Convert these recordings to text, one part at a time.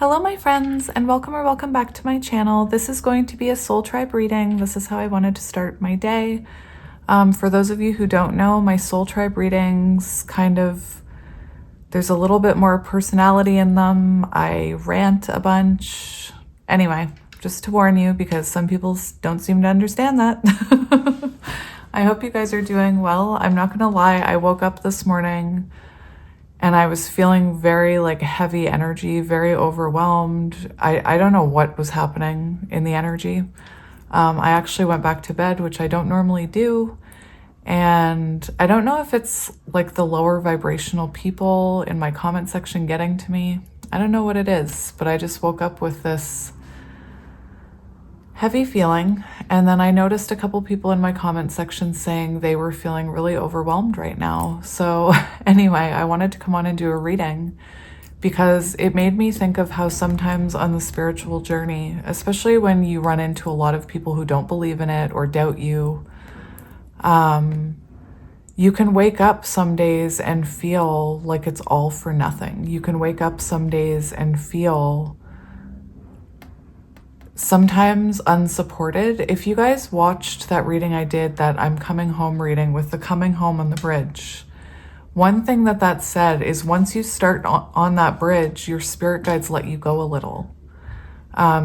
Hello my friends, and welcome back to my channel. This is going to be a soul tribe reading. This is how I wanted to start my day. For those of you who don't know, my soul tribe readings there's a little bit more personality in them. I rant a bunch. Anyway, just to warn you, because some people don't seem to understand that. I hope you guys are doing well. I'm not gonna lie, I woke up this morning and I was feeling very heavy energy, very overwhelmed. I don't know what was happening in the energy. I actually went back to bed, which I don't normally do. And I don't know if it's the lower vibrational people in my comment section getting to me. I don't know what it is, but I just woke up with this heavy feeling. And then I noticed a couple people in my comment section saying they were feeling really overwhelmed right now. So anyway, I wanted to come on and do a reading because it made me think of how sometimes on the spiritual journey, especially when you run into a lot of people who don't believe in it or doubt you, you can wake up some days and feel like it's all for nothing. You can wake up some days and feel sometimes unsupported. If you guys watched that reading I did, that I'm coming home reading with the coming home on the bridge, one thing that said is once you start on that bridge, your spirit guides let you go a little.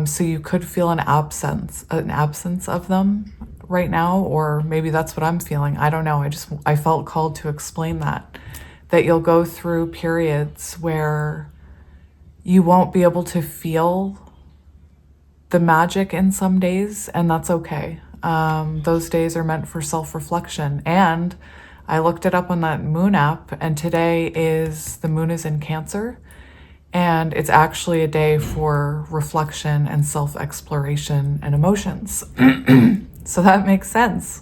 So you could feel an absence of them right now, or maybe that's what I'm feeling. I don't know. I felt called to explain that you'll go through periods where you won't be able to feel the magic in some days, and that's okay. Those days are meant for self-reflection. And I looked it up on that moon app, and today the moon is in Cancer, and it's actually a day for reflection and self-exploration and emotions. So that makes sense.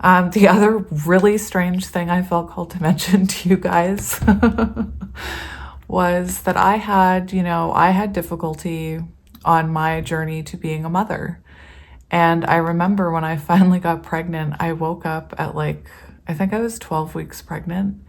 The other really strange thing I felt called to mention to you guys was that I had difficulty on my journey to being a mother. And I remember when I finally got pregnant, I woke up at I think I was 12 weeks pregnant.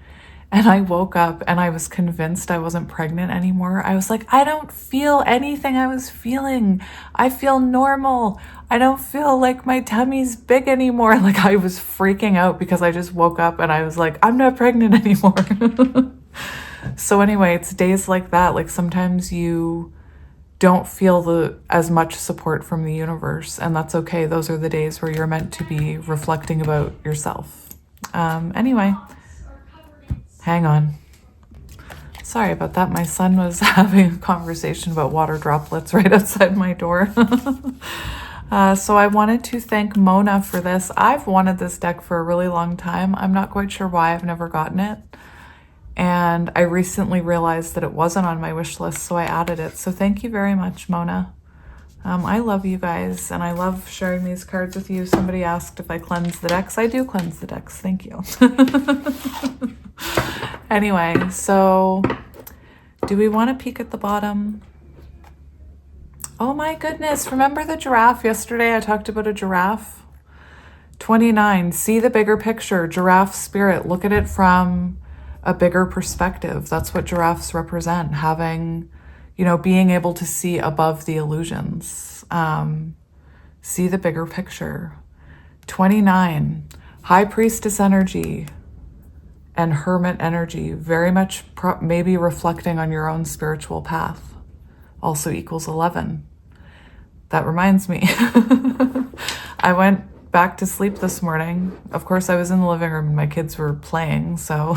And I woke up and I was convinced I wasn't pregnant anymore. I was like, I don't feel anything I was feeling. I feel normal. I don't feel like my tummy's big anymore. I was freaking out because I just woke up and I was like, I'm not pregnant anymore. So anyway, it's days like that. Sometimes you don't feel as much support from the universe, and that's okay. Those are the days where you're meant to be reflecting about yourself. Anyway, hang on. Sorry about that. My son was having a conversation about water droplets right outside my door. So I wanted to thank Mona for this. I've wanted this deck for a really long time. I'm not quite sure why I've never gotten it. And I recently realized that it wasn't on my wish list, so I added it. So thank you very much, Mona. I love you guys, and I love sharing these cards with you. Somebody asked if I cleanse the decks. I do cleanse the decks. Thank you. Anyway, so do we want to peek at the bottom? Oh my goodness. Remember the giraffe? Yesterday I talked about a giraffe. 29. See the bigger picture. Giraffe spirit. Look at it from a bigger perspective. That's what giraffes represent, having, being able to see above the illusions. See the bigger picture. 29, high priestess energy and hermit energy, very much maybe reflecting on your own spiritual path. Also equals 11. That reminds me, I went back to sleep this morning. Of course, I was in the living room and my kids were playing, so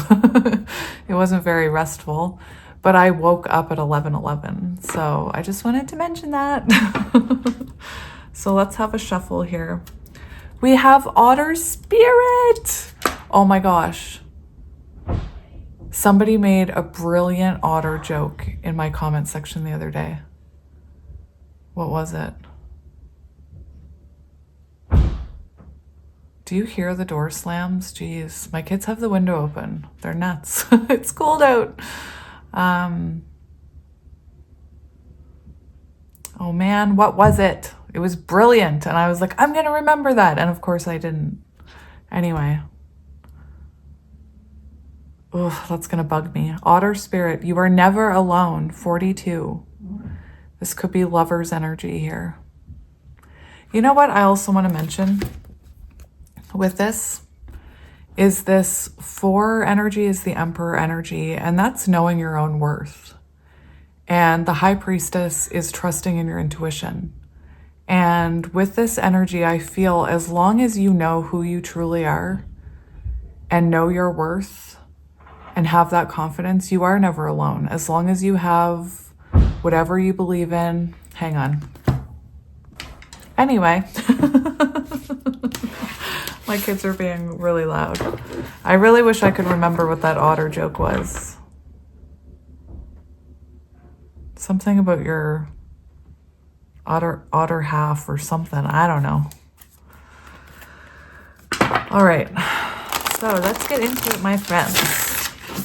it wasn't very restful, but I woke up at 11:11. So I just wanted to mention that. So let's have a shuffle here. We have Otter Spirit. Oh my gosh. Somebody made a brilliant otter joke in my comment section the other day. What was it? Do you hear the door slams? Jeez, my kids have the window open. They're nuts. It's cold out. Oh man, what was it? It was brilliant. And I was like, I'm going to remember that. And of course I didn't. Anyway. Oh, that's going to bug me. Otter Spirit, you are never alone. 42. This could be lover's energy here. You know what I also want to mention with this is this 4 energy is the Emperor energy, and that's knowing your own worth. And the High Priestess is trusting in your intuition. And with this energy, I feel as long as you know who you truly are and know your worth and have that confidence, you are never alone. As long as you have whatever you believe in. Hang on. Anyway, my kids are being really loud. I really wish I could remember what that otter joke was. Something about your otter half or something. I don't know. All right. So let's get into it, my friends.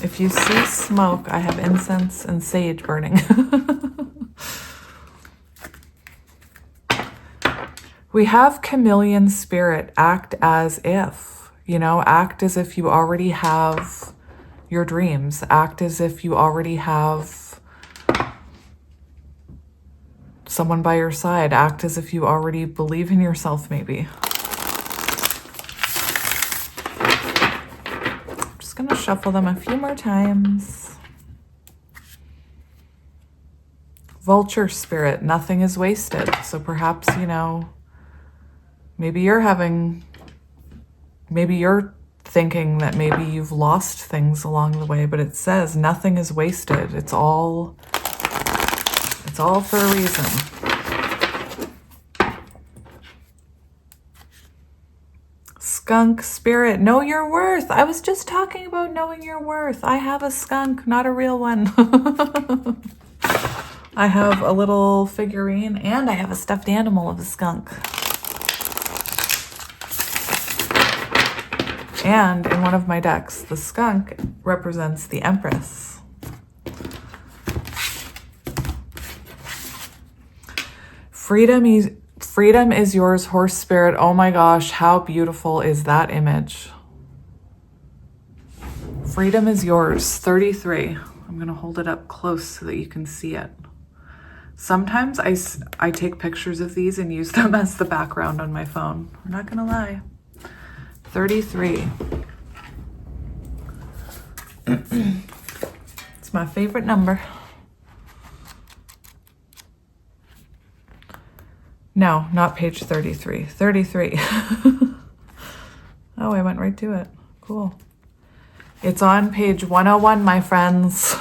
If you see smoke, I have incense and sage burning. We have chameleon spirit. Act as if, act as if you already have your dreams. Act as if you already have someone by your side. Act as if you already believe in yourself, maybe. I'm just going to shuffle them a few more times. Vulture spirit. Nothing is wasted. So perhaps, maybe you're thinking that maybe you've lost things along the way, but it says nothing is wasted. It's all for a reason. Skunk spirit, know your worth. I was just talking about knowing your worth. I have a skunk, not a real one. I have a little figurine and I have a stuffed animal of a skunk. And in one of my decks, the skunk represents the Empress. Freedom is yours, horse spirit. Oh my gosh, how beautiful is that image? Freedom is yours, 33. I'm going to hold it up close so that you can see it. Sometimes I take pictures of these and use them as the background on my phone. I'm not going to lie. 33. It's my favorite number. No, not page 33. 33. Oh, I went right to it. Cool. It's on page 101, my friends.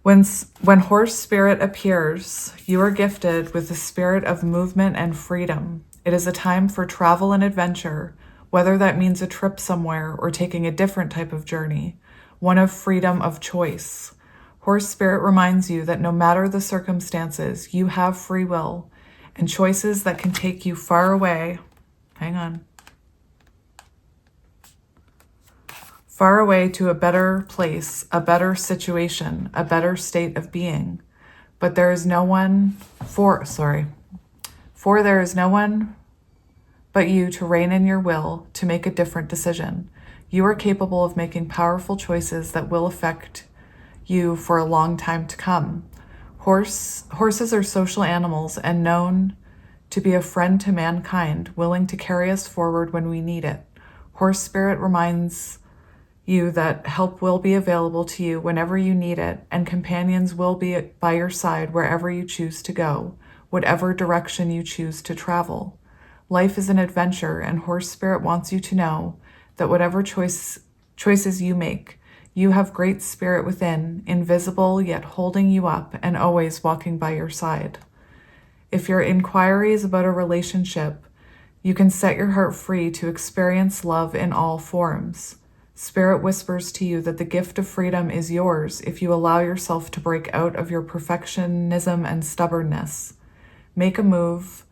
When horse spirit appears, you are gifted with the spirit of movement and freedom. It is a time for travel and adventure, whether that means a trip somewhere or taking a different type of journey, one of freedom of choice. Horse spirit reminds you that no matter the circumstances, you have free will and choices that can take you far away. Hang on. Far away to a better place, a better situation, a better state of being. But there is no one for there is no one but you to rein in your will to make a different decision. You are capable of making powerful choices that will affect you for a long time to come. Horses are social animals and known to be a friend to mankind, willing to carry us forward when we need it. Horse spirit reminds you that help will be available to you whenever you need it, and companions will be by your side wherever you choose to go, whatever direction you choose to travel. Life is an adventure, and horse spirit wants you to know that whatever choices you make, you have great spirit within, invisible yet holding you up and always walking by your side. If your inquiry is about a relationship, you can set your heart free to experience love in all forms. Spirit whispers to you that the gift of freedom is yours if you allow yourself to break out of your perfectionism and stubbornness. Make a move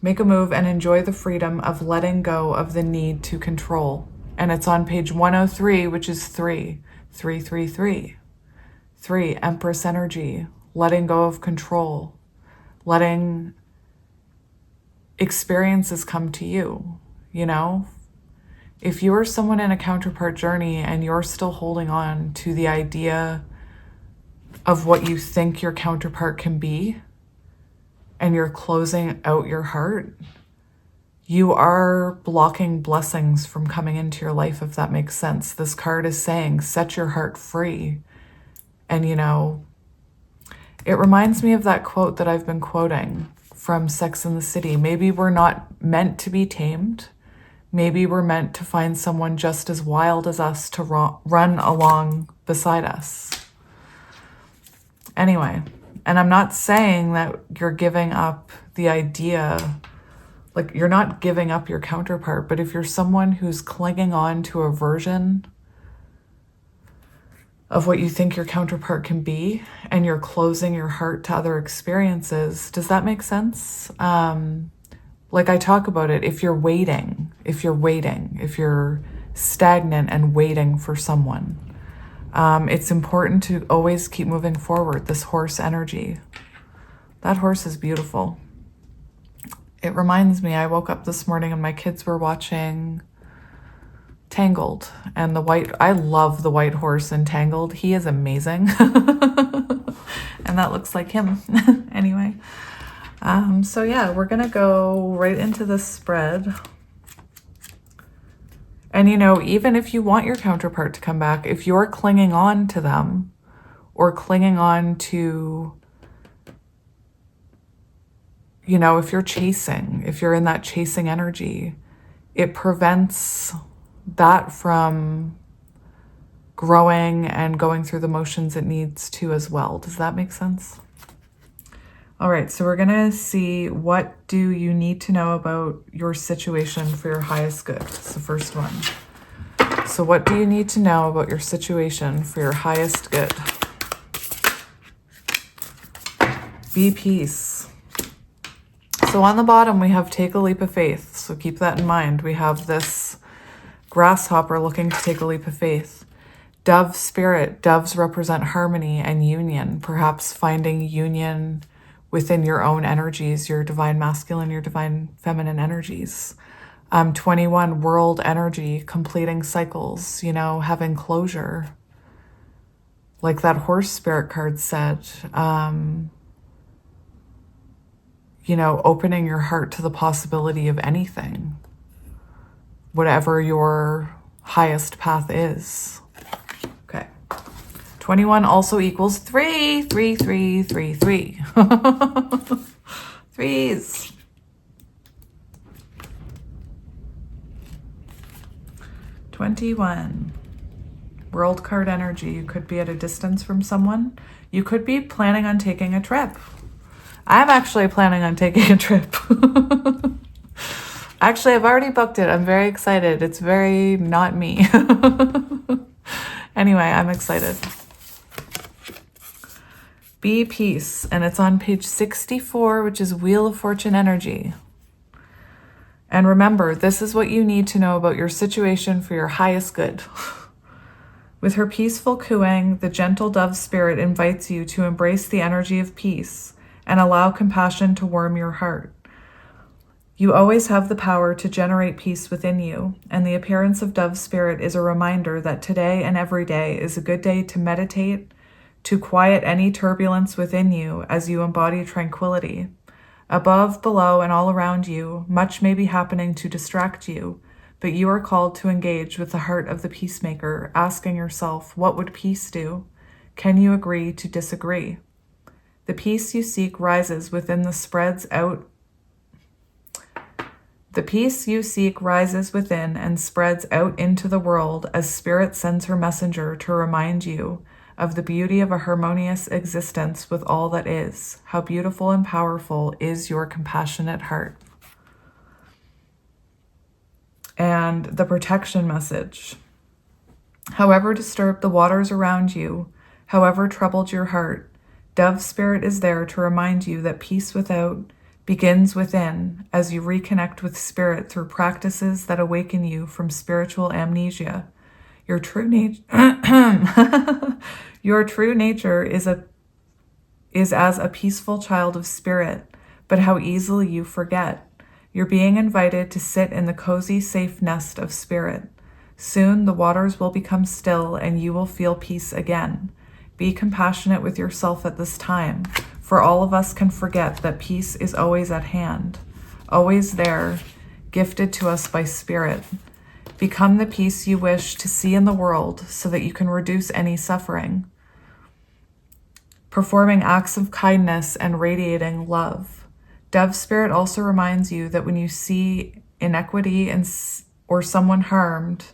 and enjoy the freedom of letting go of the need to control. And it's on page 103, which is 333. 3, Empress energy, letting go of control, letting experiences come to you, If you are someone in a counterpart journey and you're still holding on to the idea of what you think your counterpart can be, and you're closing out your heart, you are blocking blessings from coming into your life, if that makes sense. This card is saying, set your heart free. And, you know, it reminds me of that quote that I've been quoting from Sex and the City. Maybe we're not meant to be tamed. Maybe we're meant to find someone just as wild as us to run along beside us. Anyway, and I'm not saying that you're giving up the idea, like you're not giving up your counterpart, but if you're someone who's clinging on to a version of what you think your counterpart can be, and you're closing your heart to other experiences, does that make sense? Like I talk about it, if you're stagnant and waiting for someone, it's important to always keep moving forward. This horse energy, that horse is beautiful. It reminds me, I woke up this morning and my kids were watching Tangled, and I love the white horse in Tangled. He is amazing. And that looks like him. Anyway, so yeah, we're gonna go right into this spread. And you know, even if you want your counterpart to come back, if you're clinging on to them, or clinging on to, you know, if you're in that chasing energy, it prevents that from growing and going through the motions it needs to as well. Does that make sense? All right, so we're gonna see, what do you need to know about your situation for your highest good? It's the first one. So what do you need to know about your situation for your highest good? Be peace. So on the bottom, we have take a leap of faith. So keep that in mind. We have this grasshopper looking to take a leap of faith. Dove spirit. Doves represent harmony and union, perhaps finding union within your own energies, your divine masculine, your divine feminine energies. 21, world energy, completing cycles, you know, having closure. Like that horse spirit card said, you know, opening your heart to the possibility of anything, whatever your highest path is. Okay. 21 also equals 3, 3, 3, 3, 3. Threes. 21. World card energy. You could be at a distance from someone. You could be planning on taking a trip. I'm actually planning on taking a trip. Actually, I've already booked it. I'm very excited. It's very not me. Anyway, I'm excited. Be peace. And it's on page 64, which is Wheel of Fortune energy. And remember, this is what you need to know about your situation for your highest good. With her peaceful cooing, the gentle dove spirit invites you to embrace the energy of peace and allow compassion to warm your heart. You always have the power to generate peace within you, and the appearance of dove spirit is a reminder that today and every day is a good day to meditate, to quiet any turbulence within you as you embody tranquility. Above, below, and all around you, much may be happening to distract you, but you are called to engage with the heart of the peacemaker, asking yourself, what would peace do? Can you agree to disagree? The peace you seek rises within the spreads out. The peace you seek rises within and spreads out into the world as Spirit sends her messenger to remind you of the beauty of a harmonious existence with all that is. How beautiful and powerful is your compassionate heart. And the protection message. However disturbed the waters around you, however troubled your heart, Dove Spirit is there to remind you that peace without begins within as you reconnect with Spirit through practices that awaken you from spiritual amnesia. Your true nature your true nature is as a peaceful child of Spirit, but how easily you forget. You're being invited to sit in the cozy, safe nest of Spirit. Soon the waters will become still and you will feel peace again. Be compassionate with yourself at this time, for all of us can forget that peace is always at hand, always there, gifted to us by Spirit. Become the peace you wish to see in the world so that you can reduce any suffering. Performing acts of kindness and radiating love. Dove Spirit also reminds you that when you see inequity or someone harmed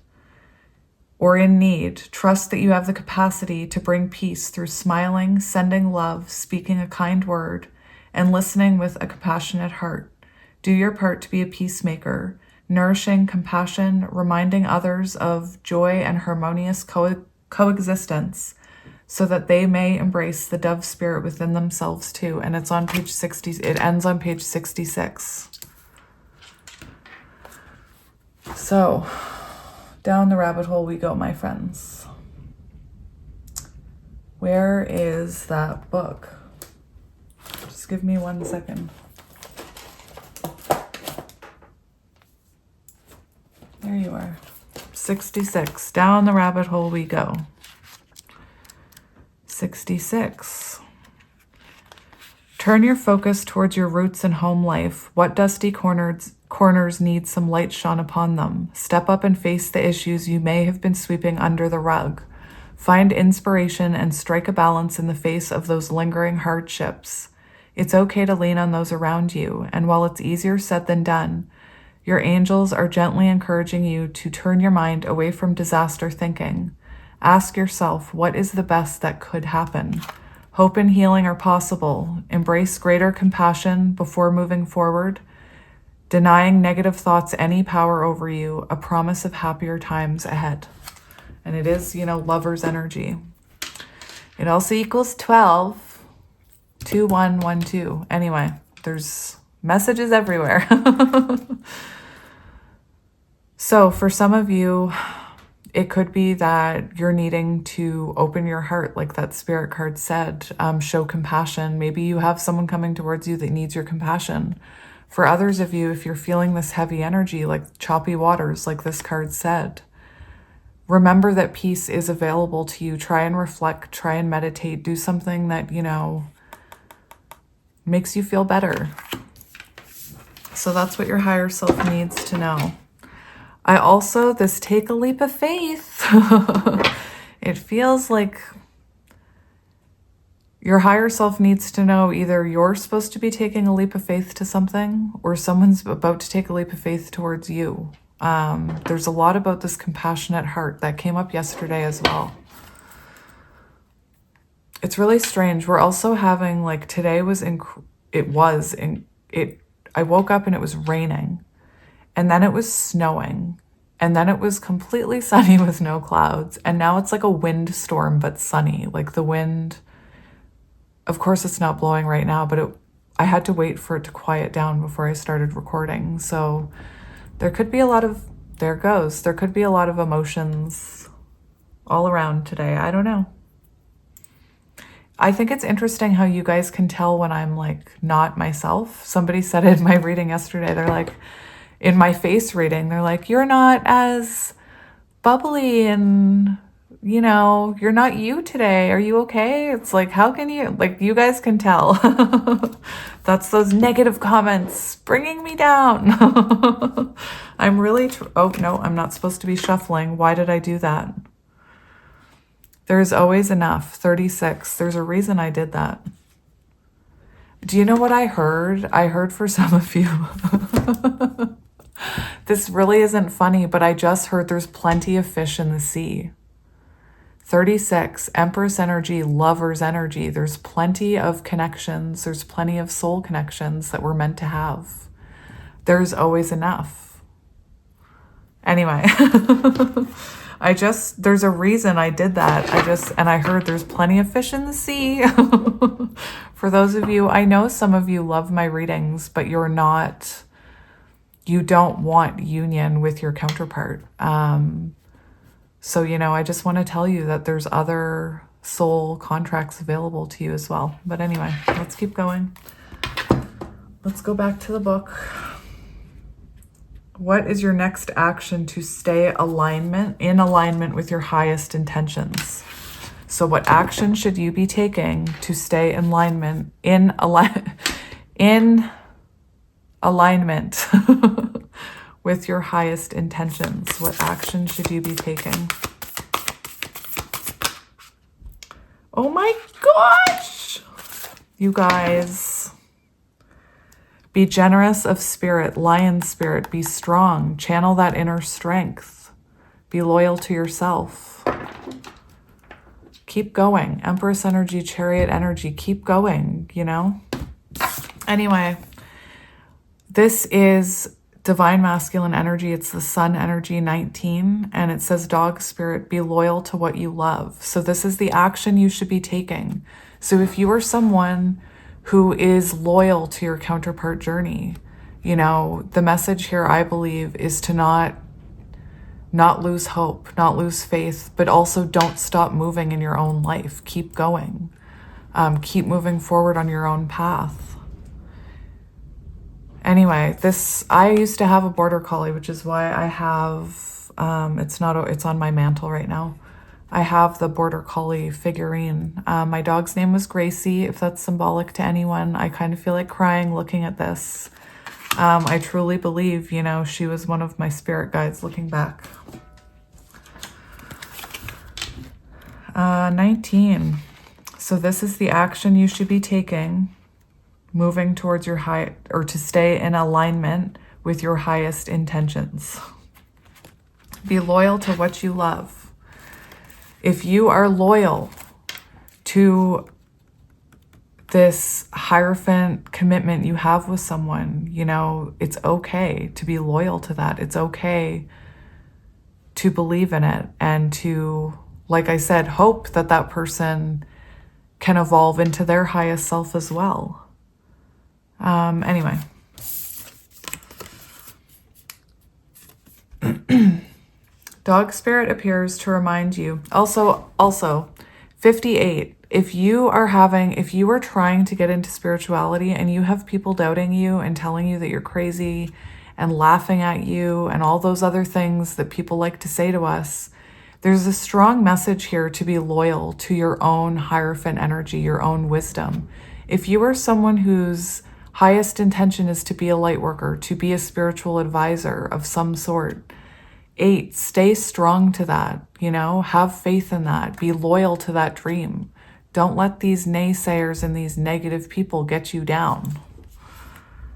or in need, trust that you have the capacity to bring peace through smiling, sending love, speaking a kind word, and listening with a compassionate heart. Do your part to be a peacemaker, nourishing compassion, reminding others of joy and harmonious coexistence, so that they may embrace the dove spirit within themselves too. And it's on page 60. It ends on page 66. So down the rabbit hole we go, my friends. Where is that book? Just give me 1 second. There you are. 66. Down the rabbit hole we go. 66. Turn your focus towards your roots and home life. What dusty corners need some light shone upon them? Step up and face the issues you may have been sweeping under the rug. Find inspiration and strike a balance in the face of those lingering hardships. It's okay to lean on those around you, and while it's easier said than done, your angels are gently encouraging you to turn your mind away from disaster thinking. Ask yourself, what is the best that could happen? Hope and healing are possible. Embrace greater compassion before moving forward. Denying negative thoughts any power over you, a promise of happier times ahead. And it is, lover's energy. It also equals 12, 2, 1, 1, 2. Anyway, there's messages everywhere. So for some of you, it could be that you're needing to open your heart, like that spirit card said, show compassion. Maybe you have someone coming towards you that needs your compassion. For others of you, if you're feeling this heavy energy, like choppy waters, like this card said, remember that peace is available to you. Try and reflect, try and meditate, do something that, makes you feel better. So that's what your higher self needs to know. I also, this take a leap of faith. It feels like your higher self needs to know either you're supposed to be taking a leap of faith to something or someone's about to take a leap of faith towards you. There's a lot about this compassionate heart that came up yesterday as well. It's really strange. We're also having, like, today was I woke up and it was raining. And then it was snowing, and then it was completely sunny with no clouds. And now it's like a windstorm, but sunny. Like the wind, of course it's not blowing right now, but I had to wait for it to quiet down before I started recording. So there could be a lot of, there could be a lot of emotions all around today. I don't know. I think it's interesting how you guys can tell when I'm like not myself. Somebody said it in my reading yesterday. They're like, in my face reading, they're like, you're not as bubbly and, you're not you today. Are you okay? It's like, how can you, like, you guys can tell. That's those negative comments bringing me down. I'm really, oh no, I'm not supposed to be shuffling. Why did I do that? There's always enough. 36. There's a reason I did that. Do you know what I heard? I heard for some of you. This really isn't funny, but I just heard there's plenty of fish in the sea. 36, Empress energy, lover's energy. There's plenty of connections. There's plenty of soul connections that we're meant to have. There's always enough. Anyway, there's a reason I did that. And I heard there's plenty of fish in the sea. For those of you, I know some of you love my readings, but you don't want union with your counterpart. So, I just want to tell you that there's other soul contracts available to you as well. But anyway, let's keep going. Let's go back to the book. What is your next action to stay in alignment with your highest intentions? So what action should you be taking to stay in alignment, in alignment with your highest intentions? What action should you be taking? Oh my gosh! You guys, be generous of spirit, lion spirit, be strong, channel that inner strength, be loyal to yourself. Keep going. Empress energy, chariot energy, keep going, you know? Anyway, this is divine masculine energy. It's the sun energy 19, and it says dog spirit, be loyal to what you love. So this is the action you should be taking. So if you are someone who is loyal to your counterpart journey, you know, the message here, I believe, is to not lose hope, not lose faith, but also don't stop moving in your own life. Keep going. Keep moving forward on your own path. Anyway, I used to have a border collie, which is why I have, it's on my mantle right now. I have the border collie figurine. My dog's name was Gracie, if that's symbolic to anyone. I kind of feel like crying looking at this. I truly believe, you know, she was one of my spirit guides looking back. 19. So this is the action you should be taking, moving towards your to stay in alignment with your highest intentions. Be loyal to what you love. If you are loyal to this Hierophant commitment you have with someone, you know, it's okay to be loyal to that. It's okay to believe in it and to, like I said, hope that that person can evolve into their highest self as well. Anyway. Dog spirit appears to remind you. Also, 58. If you are trying to get into spirituality and you have people doubting you and telling you that you're crazy and laughing at you and all those other things that people like to say to us, there's a strong message here to be loyal to your own Hierophant energy, your own wisdom. If you are someone whose highest intention is to be a light worker, to be a spiritual advisor of some sort, 8, stay strong to that, you know, have faith in that, be loyal to that dream. Don't let these naysayers and these negative people get you down.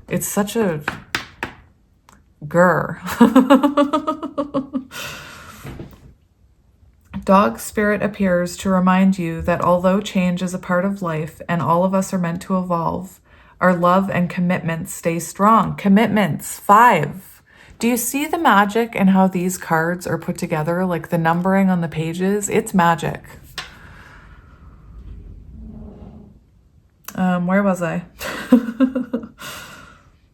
It's such a grr. Dog spirit appears to remind you that although change is a part of life and all of us are meant to evolve, our love and commitments stay strong. Commitments, 5. Do you see the magic in how these cards are put together? Like the numbering on the pages, it's magic. Where was I?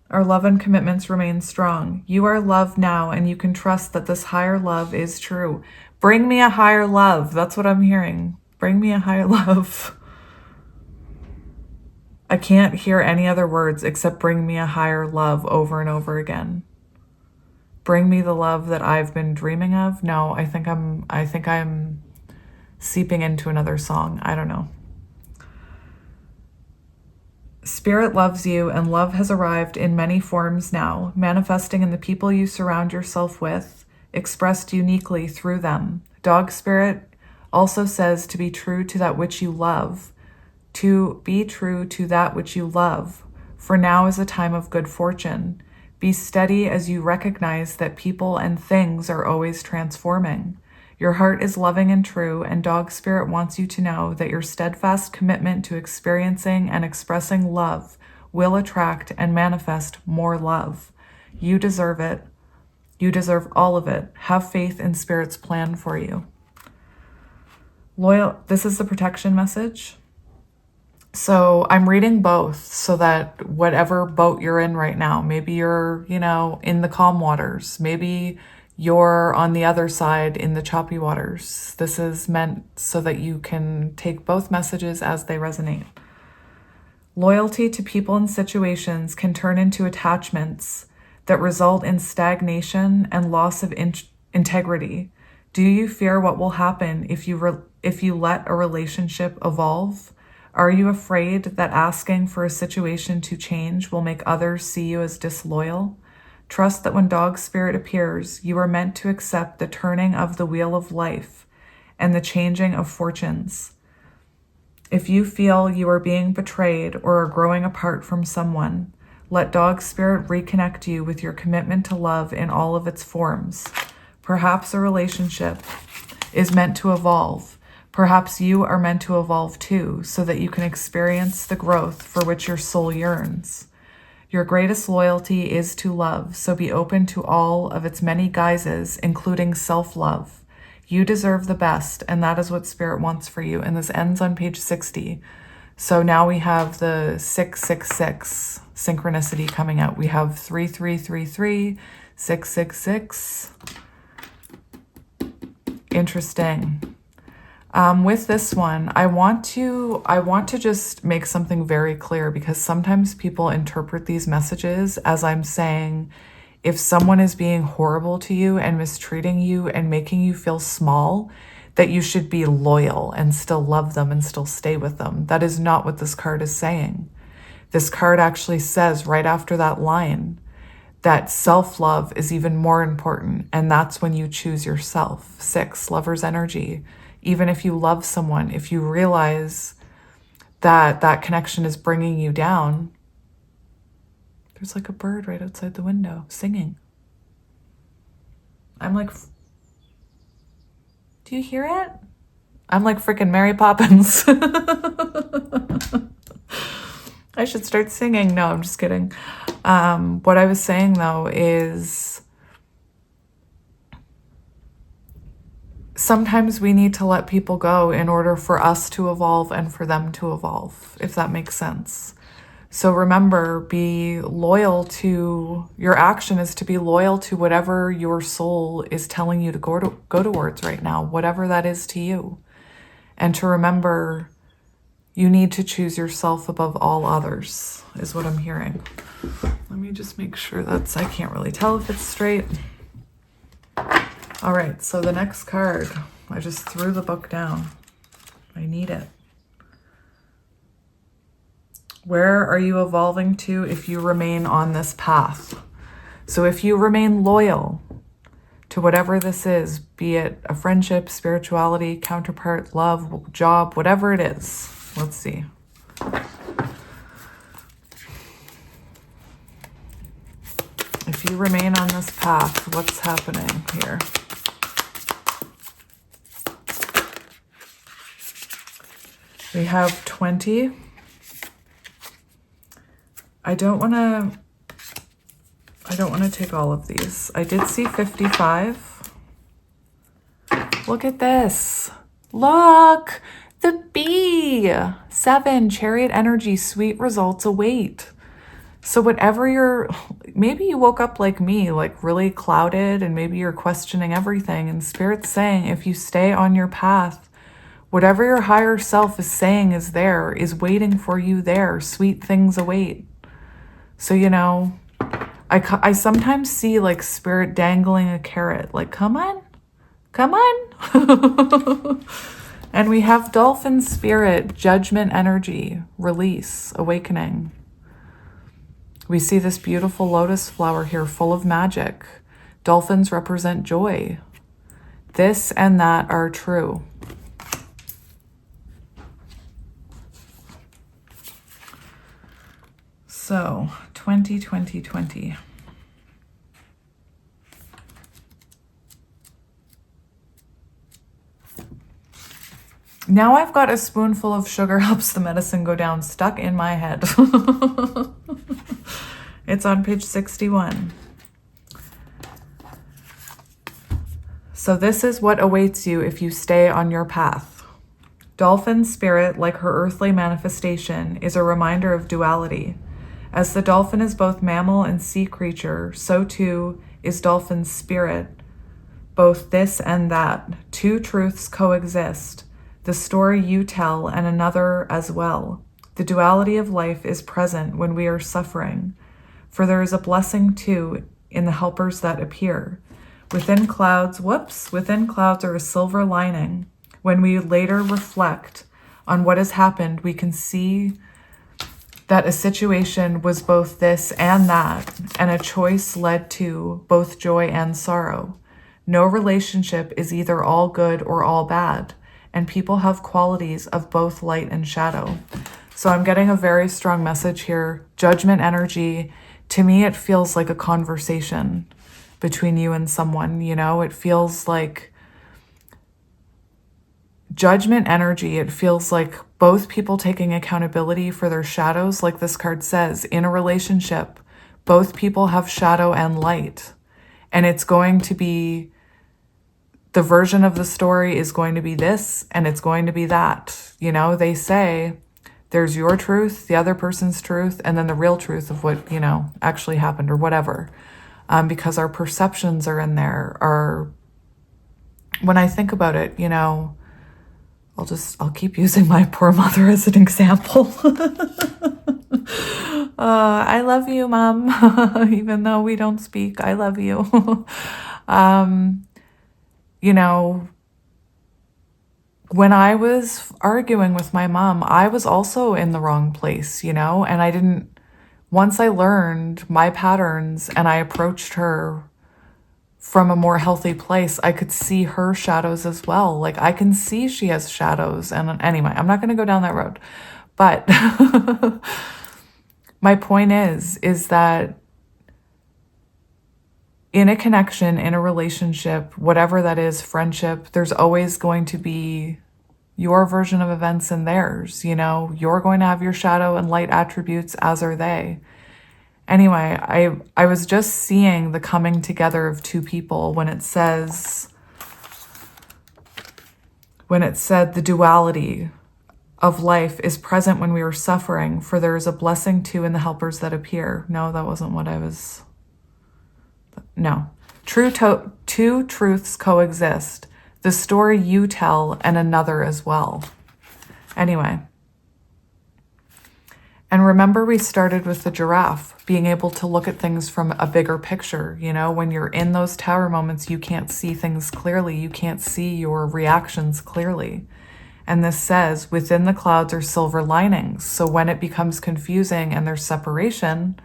Our love and commitments remain strong. You are loved now, and you can trust that this higher love is true. Bring me a higher love. That's what I'm hearing. Bring me a higher love. I can't hear any other words except bring me a higher love over and over again. Bring me the love that I've been dreaming of. No, I think I'm seeping into another song. I don't know. Spirit loves you, and love has arrived in many forms now, manifesting in the people you surround yourself with, expressed uniquely through them. Dog spirit also says to be true to that which you love, to be true to that which you love, for now is a time of good fortune. Be steady as you recognize that people and things are always transforming. Your heart is loving and true, and dog spirit wants you to know that your steadfast commitment to experiencing and expressing love will attract and manifest more love. You deserve it. You deserve all of it. Have faith in Spirit's plan for you. Loyal. This is the protection message. So I'm reading both so that whatever boat you're in right now, maybe you're, you know, in the calm waters, maybe you're on the other side in the choppy waters. This is meant so that you can take both messages as they resonate. Loyalty to people and situations can turn into attachments that result in stagnation and loss of integrity. Do you fear what will happen if you if you let a relationship evolve? Are you afraid that asking for a situation to change will make others see you as disloyal? Trust that when dog spirit appears, you are meant to accept the turning of the wheel of life and the changing of fortunes. If you feel you are being betrayed or are growing apart from someone, let dog spirit reconnect you with your commitment to love in all of its forms. Perhaps a relationship is meant to evolve. Perhaps you are meant to evolve too, so that you can experience the growth for which your soul yearns. Your greatest loyalty is to love, so be open to all of its many guises, including self-love. You deserve the best, and that is what Spirit wants for you. And this ends on page 60. So now we have the 666 synchronicity coming out. We have 3333, 666. Interesting. With this one, I want to just make something very clear, because sometimes people interpret these messages as I'm saying, if someone is being horrible to you and mistreating you and making you feel small, that you should be loyal and still love them and still stay with them. That is not what this card is saying. This card actually says right after that line that self-love is even more important, and that's when you choose yourself. 6, Lover's energy. Even if you love someone, if you realize that that connection is bringing you down, there's like a bird right outside the window singing. I'm like, do you hear it? I'm like freaking Mary Poppins. I should start singing. No, I'm just kidding. What I was saying though is sometimes we need to let people go in order for us to evolve and for them to evolve, if that makes sense. So remember, be loyal to, your action is to be loyal to whatever your soul is telling you to go towards right now, whatever that is to you. And to remember, you need to choose yourself above all others, is what I'm hearing. Let me just make sure that's, I can't really tell if it's straight. All right, so the next card, I just threw the book down. I need it. Where are you evolving to if you remain on this path? So if you remain loyal to whatever this is, be it a friendship, spirituality, counterpart, love, job, whatever it is. Let's see. If you remain on this path, what's happening here? We have 20. I don't want to take all of these. I did see 55. Look at this. Look, the bee. 7, Chariot energy, sweet results await. So whatever maybe you woke up like me, like really clouded, and maybe you're questioning everything, and Spirit's saying if you stay on your path, whatever your higher self is saying is there, is waiting for you there. Sweet things await. So, you know, I sometimes see like Spirit dangling a carrot, like, come on, come on. And we have Dolphin Spirit, judgment energy, release, awakening. We see this beautiful lotus flower here full of magic. Dolphins represent joy. This and that are true. So, 20, 20, 20. Now I've got a spoonful of sugar helps the medicine go down stuck in my head. It's on page 61. So this is what awaits you if you stay on your path. Dolphin Spirit, like her earthly manifestation, is a reminder of duality. As the dolphin is both mammal and sea creature, so too is dolphin's spirit, both this and that. Two truths coexist, the story you tell and another as well. The duality of life is present when we are suffering, for there is a blessing too in the helpers that appear. Within clouds are a silver lining. When we later reflect on what has happened, we can see that a situation was both this and that, and a choice led to both joy and sorrow. No relationship is either all good or all bad, and people have qualities of both light and shadow. So I'm getting a very strong message here. Judgment energy, to me, it feels like a conversation between you and someone, you know? It feels like judgment energy. It feels like both people taking accountability for their shadows. Like this card says, in a relationship, both people have shadow and light. And it's going to be, the version of the story is going to be this, and it's going to be that. You know, they say there's your truth, the other person's truth, and then the real truth of what, you know, actually happened or whatever. Because our perceptions are in there. When I think about it, you know, I'll keep using my poor mother as an example. I love you, Mom. Even though we don't speak, I love you. You know, when I was arguing with my mom, I was also in the wrong place, you know, and once I learned my patterns and I approached her from a more healthy place, I could see her shadows as well. Like I can see she has shadows. And anyway, I'm not going to go down that road. But my point is that in a connection, in a relationship, whatever that is, friendship, there's always going to be your version of events and theirs. You know, you're going to have your shadow and light attributes, as are they. Anyway, I was just seeing the coming together of two people when it said the duality of life is present when we are suffering, for there is a blessing too in the helpers that appear. No, that wasn't what I was. No. Two truths coexist. The story you tell and another as well. Anyway. And remember, we started with the giraffe, being able to look at things from a bigger picture. You know, when you're in those tower moments, you can't see things clearly. You can't see your reactions clearly. And this says, within the clouds are silver linings. So when it becomes confusing and there's separation,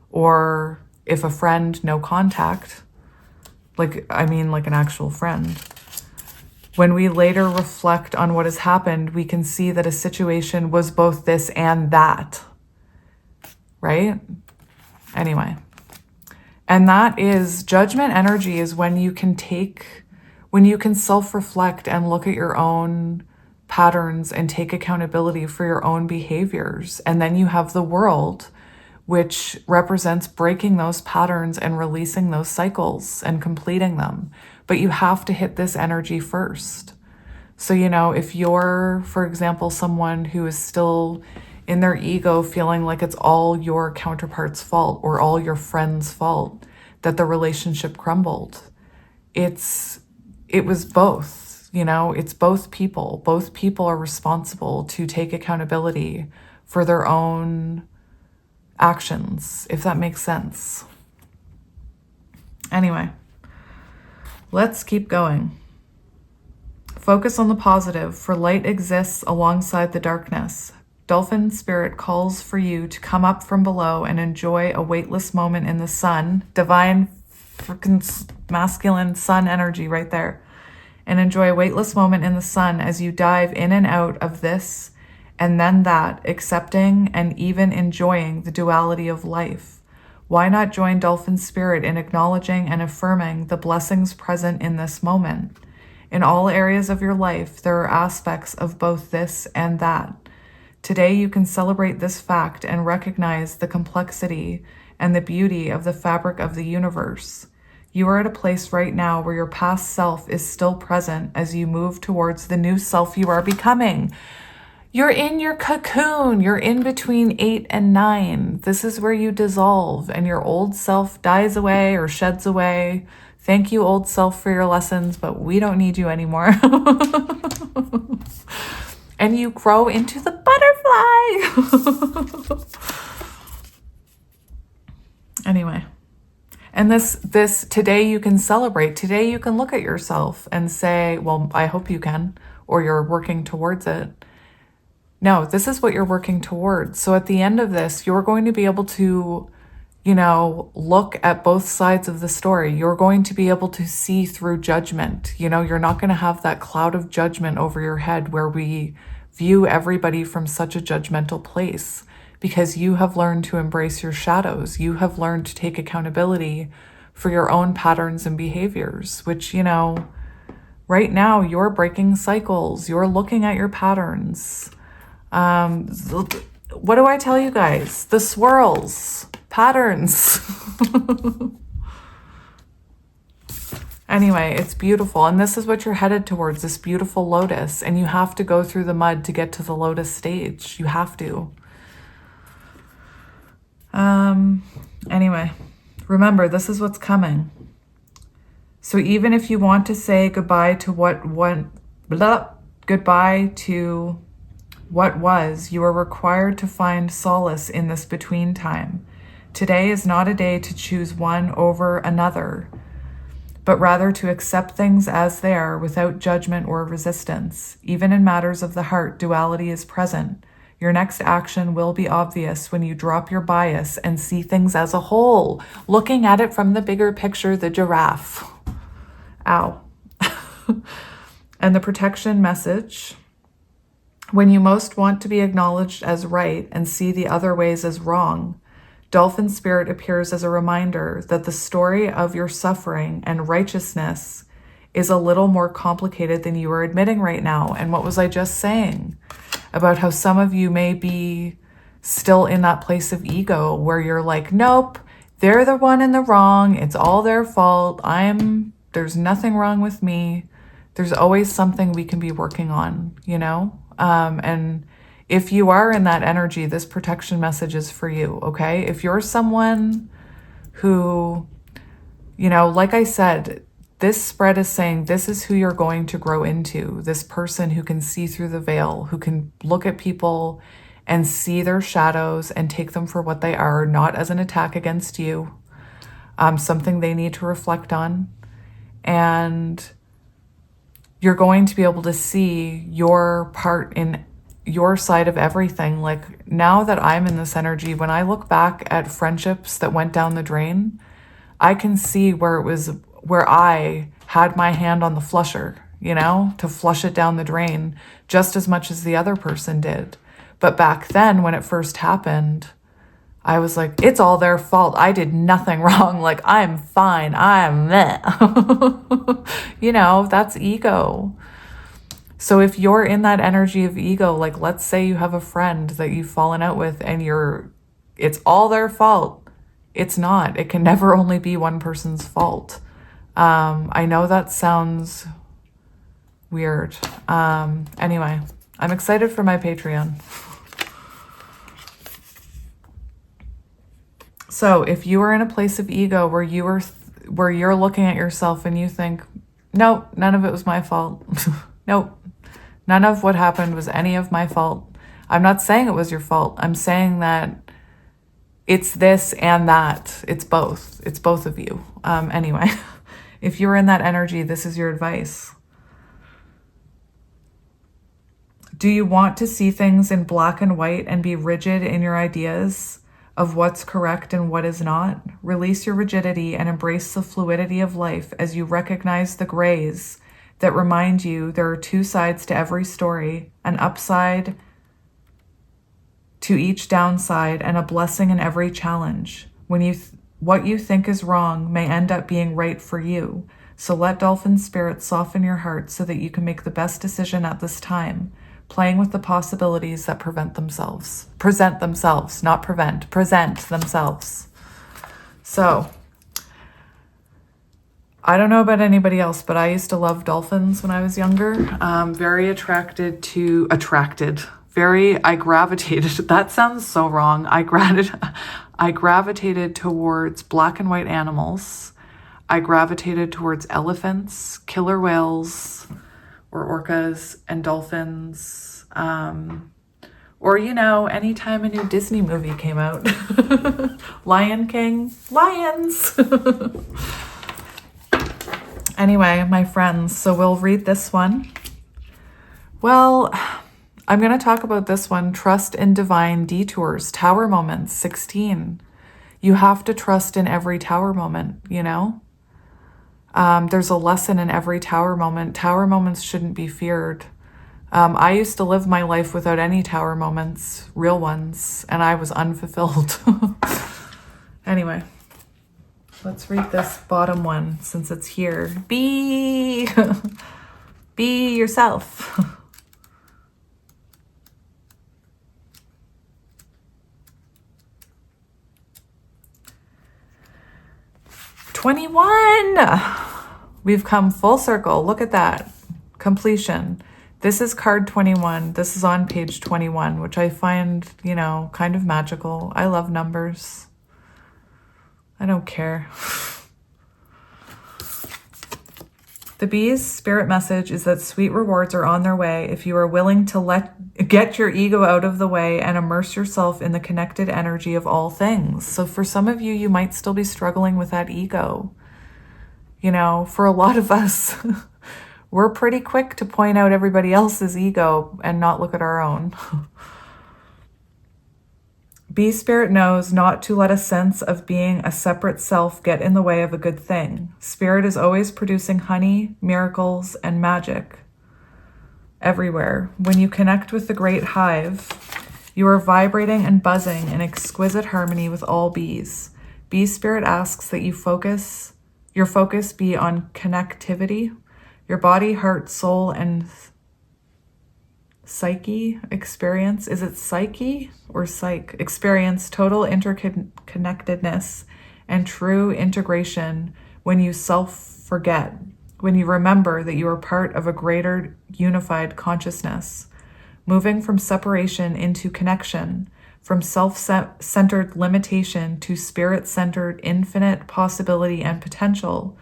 or if a friend, no contact, like an actual friend, when we later reflect on what has happened, we can see that a situation was both this and that, right? Anyway, and that is judgment energy, is when you can self-reflect and look at your own patterns and take accountability for your own behaviors. And then you have the world, which represents breaking those patterns and releasing those cycles and completing them. But you have to hit this energy first. So, you know, if you're, for example, someone who is still in their ego feeling like it's all your counterpart's fault or all your friend's fault that the relationship crumbled, it was both, you know, it's both people. Both people are responsible to take accountability for their own actions, if that makes sense. Anyway. Let's keep going. Focus on the positive, for light exists alongside the darkness. Dolphin spirit calls for you to come up from below and enjoy a weightless moment in the sun. Divine freaking masculine sun energy right there. And enjoy a weightless moment in the sun as you dive in and out of this and then that, accepting and even enjoying the duality of life. Why not join Dolphin Spirit in acknowledging and affirming the blessings present in this moment? In all areas of your life, there are aspects of both this and that. Today, you can celebrate this fact and recognize the complexity and the beauty of the fabric of the universe. You are at a place right now where your past self is still present as you move towards the new self you are becoming. You're in your cocoon. You're in between 8 and 9. This is where you dissolve and your old self dies away or sheds away. Thank you, old self, for your lessons, but we don't need you anymore. And you grow into the butterfly. Anyway, and this today you can celebrate. Today you can look at yourself and say, well, I hope you can, or you're working towards it. No, this is what you're working towards. So at the end of this, you're going to be able to, you know, look at both sides of the story. You're going to be able to see through judgment. You know, you're not going to have that cloud of judgment over your head where we view everybody from such a judgmental place, because you have learned to embrace your shadows. You have learned to take accountability for your own patterns and behaviors, which, you know, right now you're breaking cycles. You're looking at your patterns. What do I tell you guys? The swirls, patterns. Anyway, it's beautiful. And this is what you're headed towards, this beautiful lotus. And you have to go through the mud to get to the lotus stage. You have to. Anyway, remember, this is what's coming. So even if you want to say goodbye to goodbye to what was, you are required to find solace in this between time. Today is not a day to choose one over another, but rather to accept things as they are without judgment or resistance. Even in matters of the heart, duality is present. Your next action will be obvious when you drop your bias and see things as a whole, looking at it from the bigger picture, the giraffe. Ow. And the protection message: when you most want to be acknowledged as right and see the other ways as wrong, Dolphin Spirit appears as a reminder that the story of your suffering and righteousness is a little more complicated than you are admitting right now. And what was I just saying about how some of you may be still in that place of ego where you're like, nope, they're the one in the wrong. It's all their fault. There's nothing wrong with me. There's always something we can be working on, you know? And if you are in that energy, this protection message is for you, okay? If you're someone who, you know, like I said, this spread is saying this is who you're going to grow into, this person who can see through the veil, who can look at people and see their shadows and take them for what they are, not as an attack against you, something they need to reflect on. And you're going to be able to see your part in your side of everything. Like, now that I'm in this energy, when I look back at friendships that went down the drain, I can see where I had my hand on the flusher, you know, to flush it down the drain just as much as the other person did. But back then, when it first happened, I was like, it's all their fault. I did nothing wrong. Like, I'm fine. I'm meh. You know, that's ego. So if you're in that energy of ego, like, let's say you have a friend that you've fallen out with and it's all their fault. It's not. It can never only be one person's fault. I know that sounds weird. Anyway, I'm excited for my Patreon. So if you are in a place of ego where you're looking at yourself and you think, nope, none of it was my fault. Nope, none of what happened was any of my fault. I'm not saying it was your fault. I'm saying that it's this and that. It's both. It's both of you. Anyway, if you're in that energy, this is your advice. Do you want to see things in black and white and be rigid in your ideas of what's correct and what is not? Release your rigidity and embrace the fluidity of life as you recognize the grays that remind you there are two sides to every story, an upside to each downside and a blessing in every challenge. What you think is wrong may end up being right for you. So let Dolphin Spirit soften your heart so that you can make the best decision at this time, playing with the possibilities that present themselves. So, I don't know about anybody else, but I used to love dolphins when I was younger. Very I gravitated, that sounds so wrong. I gravitated towards black and white animals. I gravitated towards elephants, killer whales, or orcas, and dolphins. Or, you know, anytime a new Disney movie came out. Lion King, lions. Anyway, my friends, so we'll read this one. Well, I'm going to talk about this one. Trust in divine detours, tower moments, 16. You have to trust in every tower moment, you know? There's a lesson in every tower moment. Tower moments shouldn't be feared. I used to live my life without any tower moments, real ones, and I was unfulfilled. Anyway, let's read this bottom one since it's here. Be yourself. 21. We've come full circle. Look at that. Completion. This is card 21. This is on page 21, which I find, you know, kind of magical. I love numbers. I don't care. The bee's spirit message is that sweet rewards are on their way if you are willing to get your ego out of the way and immerse yourself in the connected energy of all things. So for some of you, you might still be struggling with that ego. You know, for a lot of us, we're pretty quick to point out everybody else's ego and not look at our own. Bee Spirit knows not to let a sense of being a separate self get in the way of a good thing. Spirit is always producing honey, miracles, and magic everywhere. When you connect with the great hive, you are vibrating and buzzing in exquisite harmony with all bees. Bee Spirit asks that your focus be on connectivity. Your body, heart, soul, and psyche experience. Is it psyche or psych? Experience total interconnectedness and true integration when you self-forget, when you remember that you are part of a greater unified consciousness, moving from separation into connection, from self-centered limitation to spirit-centered infinite possibility and potential.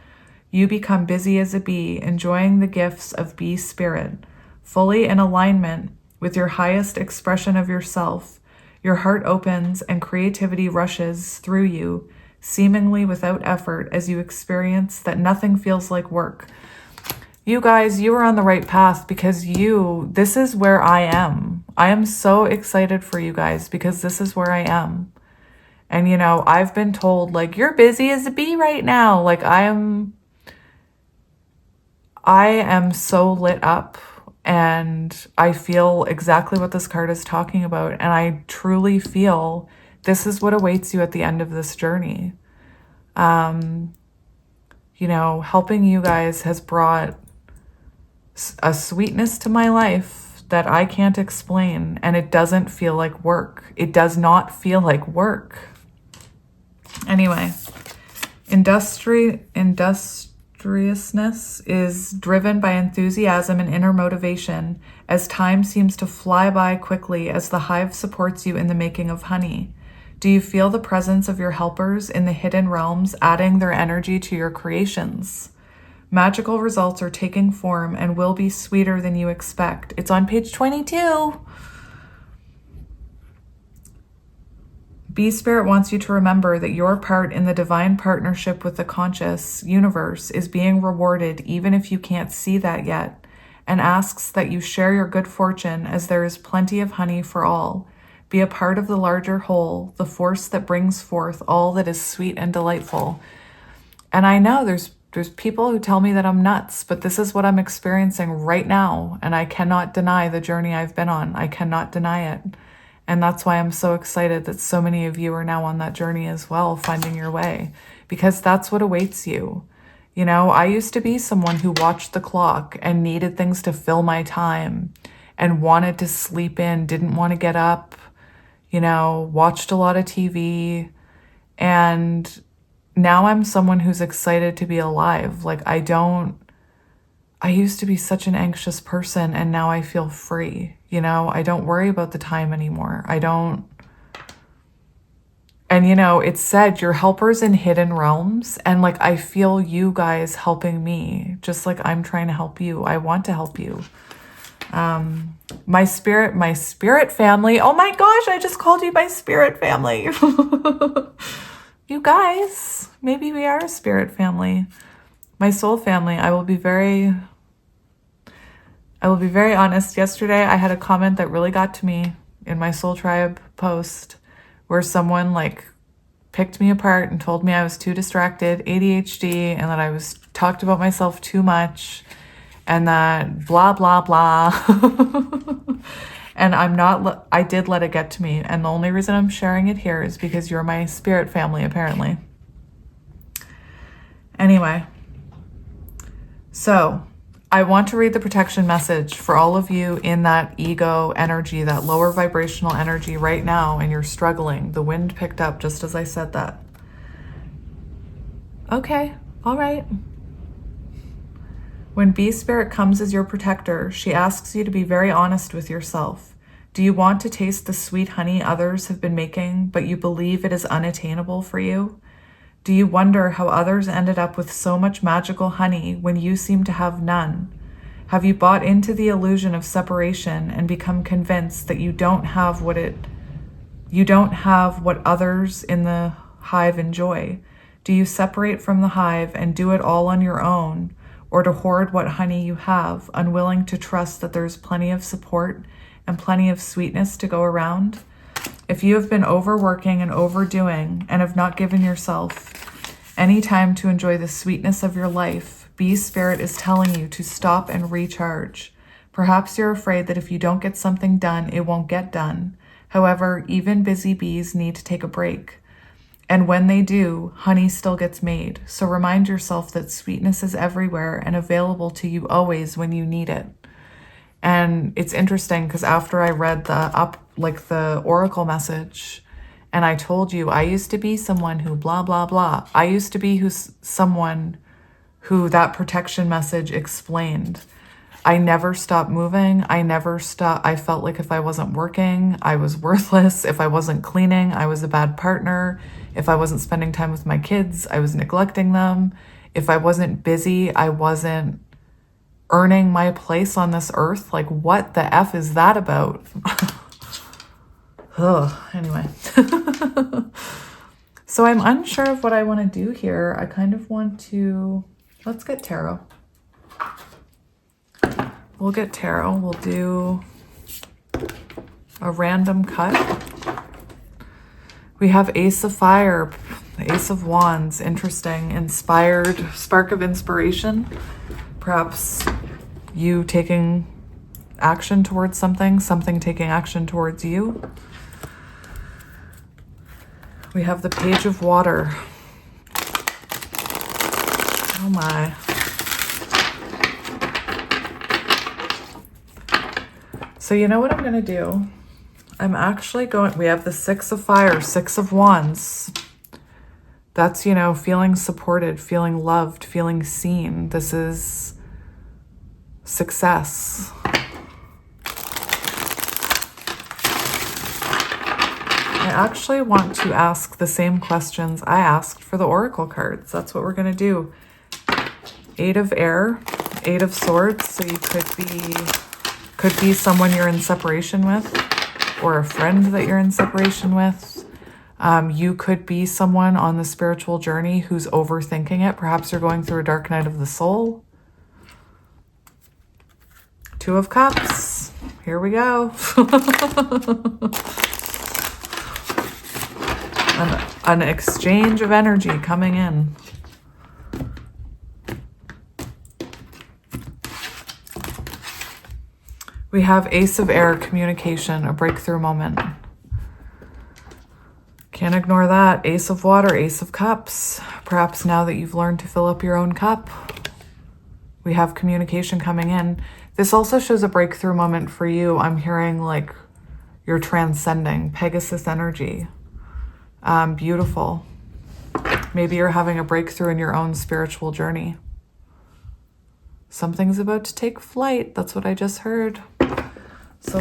You become busy as a bee, enjoying the gifts of bee spirit, fully in alignment with your highest expression of yourself. Your heart opens and creativity rushes through you, seemingly without effort, as you experience that nothing feels like work. You guys, you are on the right path because this is where I am. I am so excited for you guys because this is where I am. And, you know, I've been told, like, you're busy as a bee right now. Like, I am so lit up. And I feel exactly what this card is talking about. And I truly feel this is what awaits you at the end of this journey. You know, helping you guys has brought a sweetness to my life that I can't explain. And it doesn't feel like work. It does not feel like work. Anyway, industriousness is driven by enthusiasm and inner motivation as time seems to fly by quickly as the hive supports you in the making of honey. Do you feel the presence of your helpers in the hidden realms adding their energy to your creations? Magical results are taking form and will be sweeter than you expect. It's on page 22. Bee Spirit wants you to remember that your part in the divine partnership with the conscious universe is being rewarded even if you can't see that yet, and asks that you share your good fortune as there is plenty of honey for all. Be a part of the larger whole, the force that brings forth all that is sweet and delightful. And I know there's people who tell me that I'm nuts, but this is what I'm experiencing right now, and I cannot deny the journey I've been on. I cannot deny it. And that's why I'm so excited that so many of you are now on that journey as well, finding your way, because that's what awaits you. You know, I used to be someone who watched the clock and needed things to fill my time and wanted to sleep in, didn't want to get up, you know, watched a lot of TV. And now I'm someone who's excited to be alive. Like, I used to be such an anxious person, and now I feel free. You know, I don't worry about the time anymore. And you know, it said your helpers in hidden realms, and like, I feel you guys helping me, just like I'm trying to help you. I want to help you. My spirit family. Oh my gosh, I just called you my spirit family. You guys, maybe we are a spirit family. My soul family, I will be very I will be very honest. Yesterday, I had a comment that really got to me in my Soul Tribe post where someone like picked me apart and told me I was too distracted, ADHD, and that I was talked about myself too much and that blah, blah, blah. And I did let it get to me. And the only reason I'm sharing it here is because you're my spirit family, apparently. Anyway, so I want to read the protection message for all of you in that ego energy, that lower vibrational energy right now, and you're struggling. The wind picked up just as I said that. Okay, all right. When Bee Spirit comes as your protector, she asks you to be very honest with yourself. Do you want to taste the sweet honey others have been making, but you believe it is unattainable for you? Do you wonder how others ended up with so much magical honey when you seem to have none? Have you bought into the illusion of separation and become convinced that you don't have what others in the hive enjoy? Do you separate from the hive and do it all on your own, or to hoard what honey you have, unwilling to trust that there's plenty of support and plenty of sweetness to go around? If you have been overworking and overdoing and have not given yourself any time to enjoy the sweetness of your life, Bee Spirit is telling you to stop and recharge. Perhaps you're afraid that if you don't get something done, it won't get done. However, even busy bees need to take a break. And when they do, honey still gets made. So remind yourself that sweetness is everywhere and available to you always when you need it. And it's interesting because after I read the oracle message, and I told you I used to be someone who blah, blah, blah. I used to be someone who that protection message explained. I never stopped moving. I felt like if I wasn't working, I was worthless. If I wasn't cleaning, I was a bad partner. If I wasn't spending time with my kids, I was neglecting them. If I wasn't busy, I wasn't earning my place on this earth. Like, what the F is that about? Ugh, anyway. So I'm unsure of what I want to do here. I kind of want to, let's get tarot. We'll get tarot. We'll do a random cut. We have Ace of Fire, Ace of Wands, interesting, inspired, spark of inspiration. Perhaps you taking action towards something taking action towards you. We have the Page of Water. Oh my. So you know what I'm going to do? I'm actually we have the Six of Fire, Six of Wands. That's, feeling supported, feeling loved, feeling seen. This is success. I actually want to ask the same questions I asked for the Oracle cards. That's what we're going to do. Eight of Air, Eight of Swords. So you could be someone you're in separation with, or a friend that you're in separation with. You could be someone on the spiritual journey who's overthinking it. Perhaps you're going through a dark night of the soul. Two of Cups. Here we go. An exchange of energy coming in. We have Ace of Air, communication, a breakthrough moment. Can't ignore that. Ace of Water, Ace of Cups. Perhaps now that you've learned to fill up your own cup, we have communication coming in. This also shows a breakthrough moment for you. I'm hearing like you're transcending Pegasus energy. Beautiful. Maybe you're having a breakthrough in your own spiritual journey. Something's about to take flight. That's what I just heard. So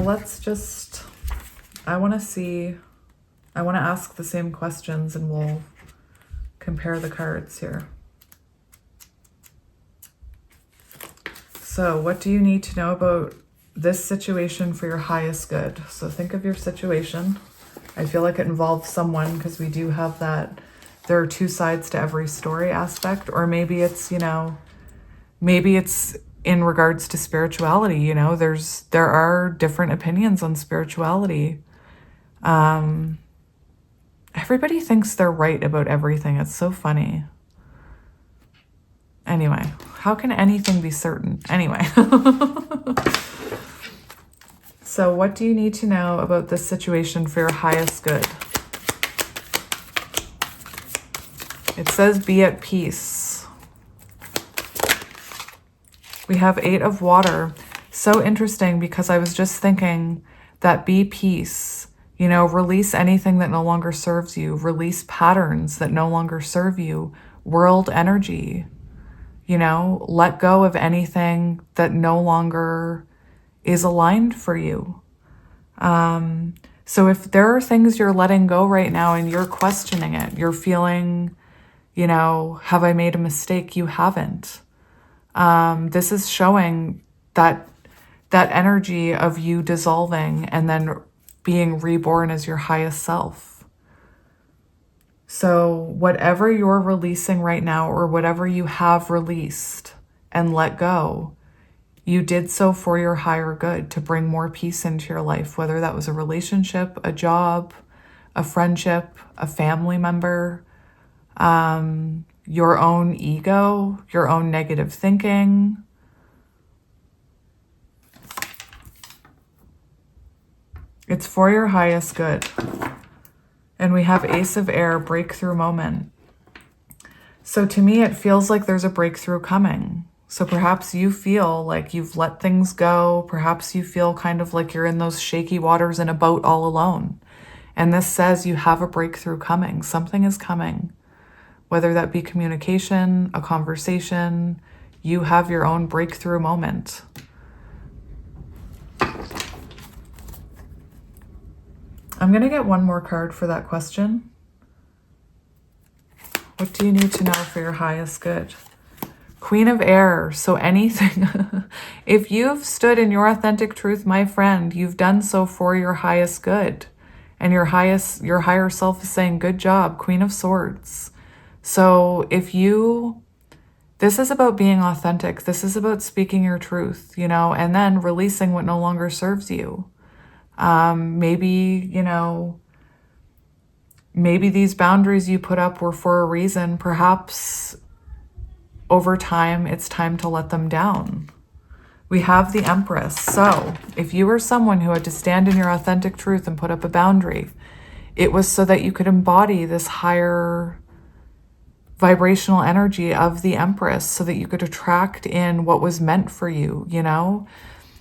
I want to ask the same questions and we'll compare the cards here. So what do you need to know about this situation for your highest good? So think of your situation. I feel like it involves someone because we do have that there are two sides to every story aspect, or maybe it's, maybe it's in regards to spirituality. You know, there are different opinions on spirituality. Everybody thinks they're right about everything. It's so funny. Anyway, how can anything be certain? Anyway. So what do you need to know about this situation for your highest good? It says be at peace. We have 8 of water. So interesting, because I was just thinking that be peace, you know, release anything that no longer serves you, release patterns that no longer serve you, world energy, you know, let go of anything that no longer is aligned for you. So if there are things you're letting go right now and you're questioning it, you're feeling, you know, have I made a mistake? You haven't. This is showing that energy of you dissolving and then being reborn as your highest self. So whatever you're releasing right now, or whatever you have released and let go, you did so for your higher good, to bring more peace into your life, whether that was a relationship, a job, a friendship, a family member, your own ego, your own negative thinking. It's for your highest good. And we have Ace of Air, breakthrough moment. So to me, it feels like there's a breakthrough coming. So perhaps you feel like you've let things go. Perhaps you feel kind of like you're in those shaky waters in a boat all alone. And this says you have a breakthrough coming. Something is coming. Whether that be communication, a conversation, you have your own breakthrough moment. I'm going to get one more card for that question. What do you need to know for your highest good? Queen of Air. So anything, if you've stood in your authentic truth, my friend, you've done so for your highest good. And your higher self is saying, good job, Queen of Swords. So this is about being authentic. This is about speaking your truth, you know, and then releasing what no longer serves you. Maybe, you know, maybe these boundaries you put up were for a reason. Perhaps over time, it's time to let them down. We have the Empress. So if you were someone who had to stand in your authentic truth and put up a boundary, it was so that you could embody this higher vibrational energy of the Empress, so that you could attract in what was meant for you, you know?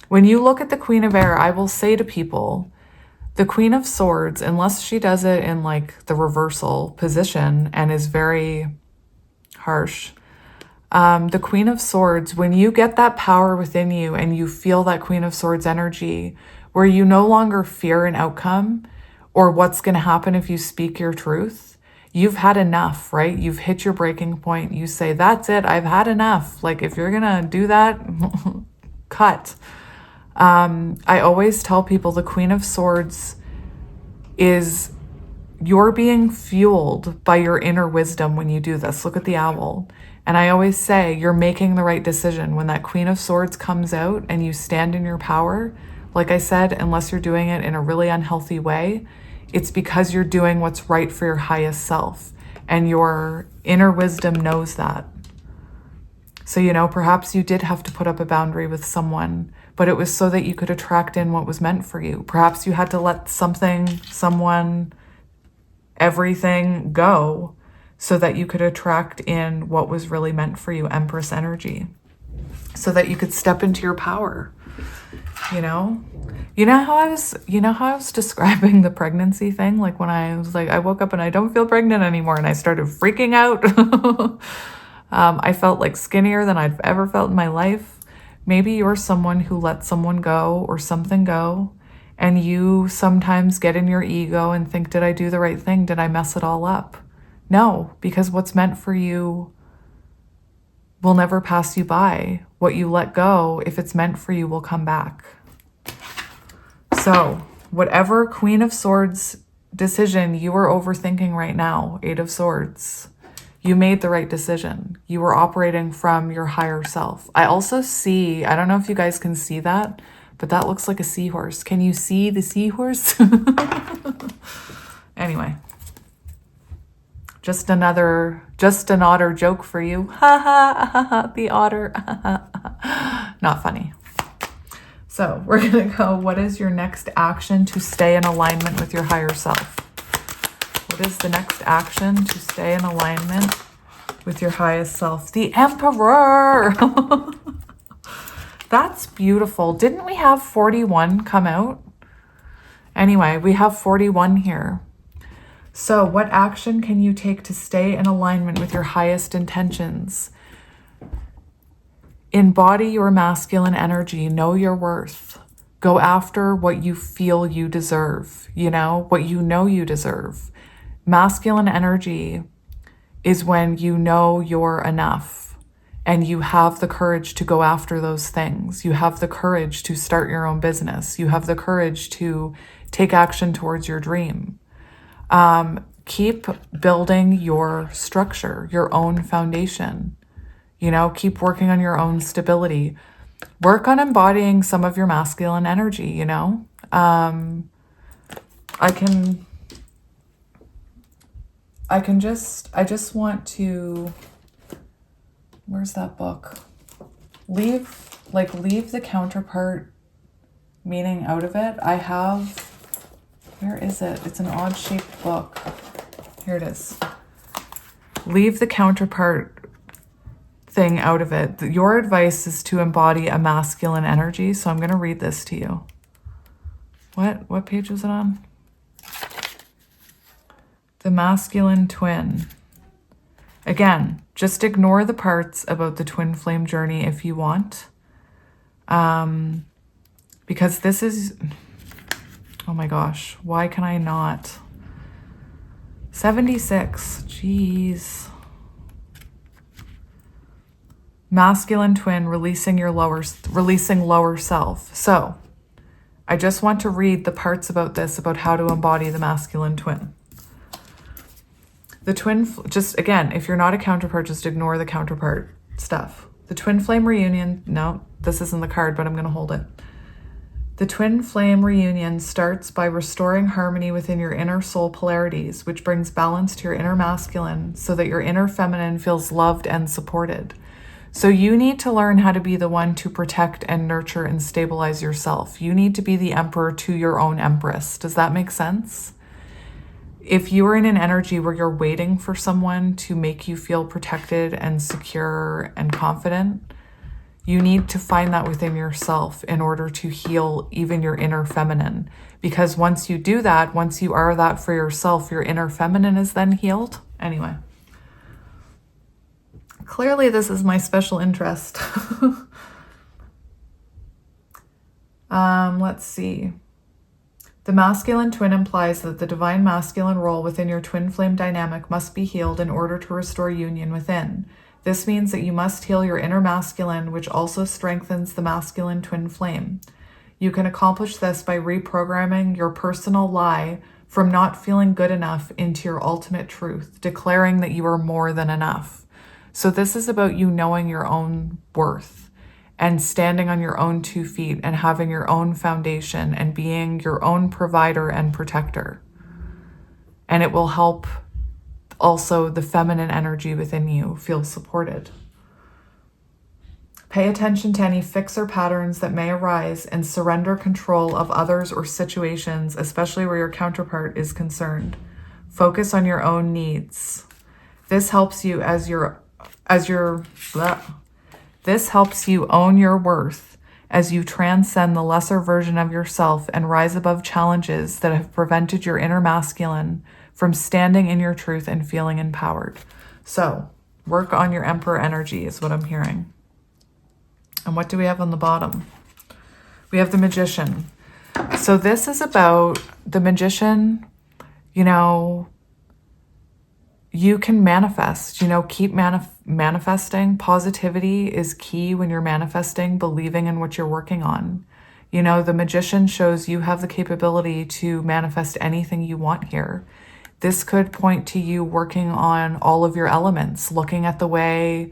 When you look at the Queen of Air, I will say to people, the Queen of Swords, unless she does it in like the reversal position and is very harsh, the Queen of Swords, when you get that power within you and you feel that Queen of Swords energy, where you no longer fear an outcome or what's going to happen if you speak your truth, you've had enough, right? You've hit your breaking point. You say, that's it. I've had enough. Like, if you're going to do that, cut. I always tell people the Queen of Swords is, you're being fueled by your inner wisdom when you do this. Look at the owl. And I always say you're making the right decision. When that Queen of Swords comes out and you stand in your power, like I said, unless you're doing it in a really unhealthy way, it's because you're doing what's right for your highest self. And your inner wisdom knows that. So, you know, perhaps you did have to put up a boundary with someone, but it was so that you could attract in what was meant for you. Perhaps you had to let something, someone, everything go so that you could attract in what was really meant for you, Empress energy, so that you could step into your power. You know how I was describing the pregnancy thing? Like when I was like, I woke up and I don't feel pregnant anymore, and I started freaking out. I felt like skinnier than I've ever felt in my life. Maybe you're someone who let someone go or something go, and you sometimes get in your ego and think, did I do the right thing? Did I mess it all up? No, because what's meant for you will never pass you by. What you let go, if it's meant for you, will come back. So whatever Queen of Swords decision you are overthinking right now, 8 of Swords, You made the right decision. You were operating from your higher self. I also see, I don't know if you guys can see that, but that looks like a seahorse. Can you see the seahorse? Anyway, just an otter joke for you. Ha ha ha ha, the otter. Not funny. So we're going to go, what is your next action to stay in alignment with your higher self? What is the next action to stay in alignment with your highest self? The Emperor. That's beautiful. Didn't we have 41 come out? Anyway, we have 41 here. So what action can you take to stay in alignment with your highest intentions? Embody your masculine energy. Know your worth. Go after what you feel you deserve, what you know you deserve. Masculine energy is when you know you're enough and you have the courage to go after those things. You have the courage to start your own business. You have the courage to take action towards your dream. Keep building your structure, your own foundation. Keep working on your own stability. Work on embodying some of your masculine energy, I just want to, where's that book? Leave the counterpart meaning out of it. Where is it? It's an odd shaped book. Here it is. Leave the counterpart thing out of it. Your advice is to embody a masculine energy. So I'm going to read this to you. What page was it on? The masculine twin. Again, just ignore the parts about the twin flame journey if you want. Because this is, oh my gosh, why can I not? 76, jeez. Masculine twin, releasing lower self. So I just want to read the parts about this, about how to embody the masculine twin. The twin, just again, if you're not a counterpart, just ignore the counterpart stuff. The twin flame reunion, no, this isn't the card, but I'm going to hold it. The twin flame reunion starts by restoring harmony within your inner soul polarities, which brings balance to your inner masculine so that your inner feminine feels loved and supported. So you need to learn how to be the one to protect and nurture and stabilize yourself. You need to be the emperor to your own empress. Does that make sense? If you are in an energy where you're waiting for someone to make you feel protected and secure and confident, you need to find that within yourself in order to heal even your inner feminine. Because once you do that, once you are that for yourself, your inner feminine is then healed. Anyway. Clearly, this is my special interest. Let's see. The masculine twin implies that the divine masculine role within your twin flame dynamic must be healed in order to restore union within. This means that you must heal your inner masculine, which also strengthens the masculine twin flame. You can accomplish this by reprogramming your personal lie from not feeling good enough into your ultimate truth, declaring that you are more than enough. So this is about you knowing your own worth and standing on your own 2 feet and having your own foundation and being your own provider and protector. And it will help also the feminine energy within you feel supported. Pay attention to any fixer patterns that may arise and surrender control of others or situations, especially where your counterpart is concerned. Focus on your own needs. This helps you This helps you own your worth as you transcend the lesser version of yourself and rise above challenges that have prevented your inner masculine from standing in your truth and feeling empowered. So, work on your emperor energy is what I'm hearing. And what do we have on the bottom? We have the magician. So this is about the magician, you can manifest, keep manifesting. Positivity is key when you're manifesting, believing in what you're working on. The magician shows you have the capability to manifest anything you want here. This could point to you working on all of your elements, looking at the way,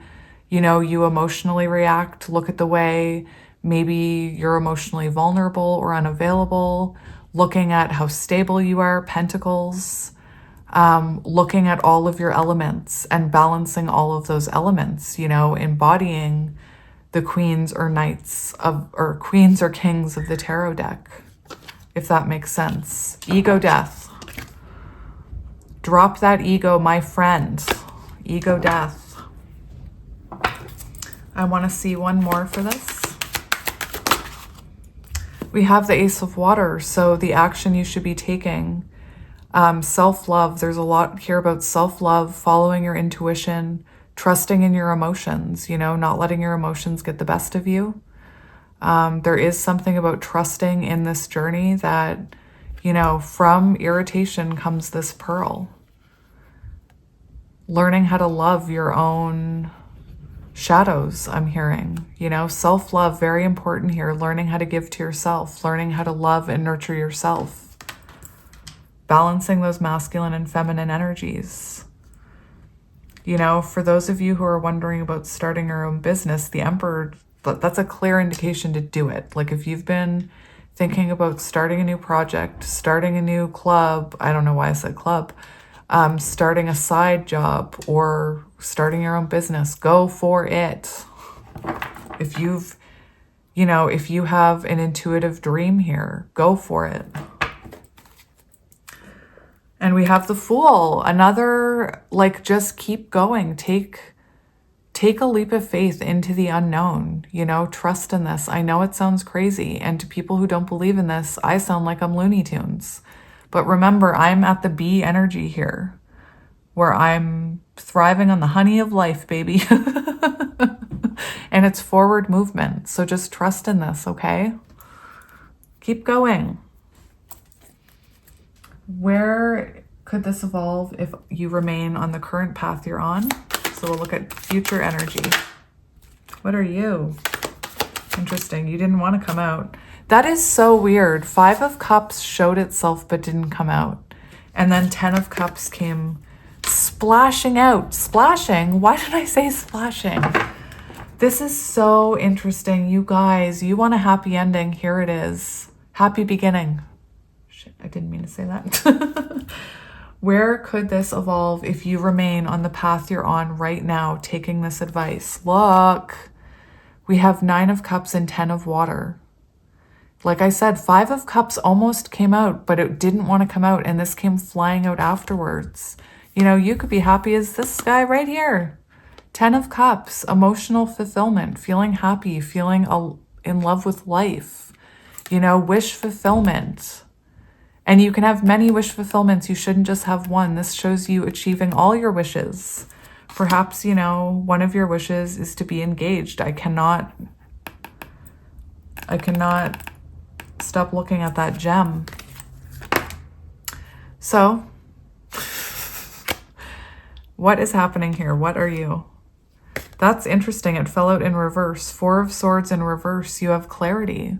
you know, you emotionally react, look at the way maybe you're emotionally vulnerable or unavailable, looking at how stable you are, pentacles, looking at all of your elements and balancing all of those elements, you know, embodying the queens or knights of, or queens or kings of the tarot deck, if that makes sense. Ego death. Drop that ego, my friend. Ego death. I want to see one more for this. We have the Ace of Water, so the action you should be taking. Self-love. There's a lot here about self-love, following your intuition, trusting in your emotions, you know, not letting your emotions get the best of you. There is something about trusting in this journey that, you know, from irritation comes this pearl. Learning how to love your own shadows, I'm hearing, you know, self-love, very important here. Learning how to give to yourself, learning how to love and nurture yourself, balancing those masculine and feminine energies. You know, for those of you who are wondering about starting your own business, the Emperor, that's a clear indication to do it. Like if you've been thinking about starting a new project, starting a new club, I don't know why I said club, starting a side job or starting your own business, go for it. If you've, you know, if you have an intuitive dream here, go for it. And we have the Fool, another, like, just keep going. Take a leap of faith into the unknown, you know, trust in this. I know it sounds crazy. And to people who don't believe in this, I sound like I'm Looney Tunes. But remember, I'm at the bee energy here, where I'm thriving on the honey of life, baby. And it's forward movement. So just trust in this, okay? Keep going. Where could this evolve if you remain on the current path you're on? So we'll look at future energy. What are you? Interesting. You didn't want to come out. That is so weird. 5 of Cups showed itself but didn't come out. And then 10 of Cups came splashing out. Splashing? Why did I say splashing? This is so interesting. You guys, you want a happy ending. Here it is. Happy beginning. Shit, I didn't mean to say that. Where could this evolve if you remain on the path you're on right now, taking this advice? Look, we have 9 of Cups and 10 of Water. Like I said, 5 of Cups almost came out, but it didn't want to come out, and this came flying out afterwards. You know, you could be happy as this guy right here. 10 of Cups, emotional fulfillment, feeling happy, feeling in love with life. You know, wish fulfillment. And you can have many wish fulfillments. You shouldn't just have one. This shows you achieving all your wishes. Perhaps, you know, one of your wishes is to be engaged. I cannot stop looking at that gem. So, what is happening here? What are you? That's interesting. It fell out in reverse. 4 of Swords in reverse. You have clarity.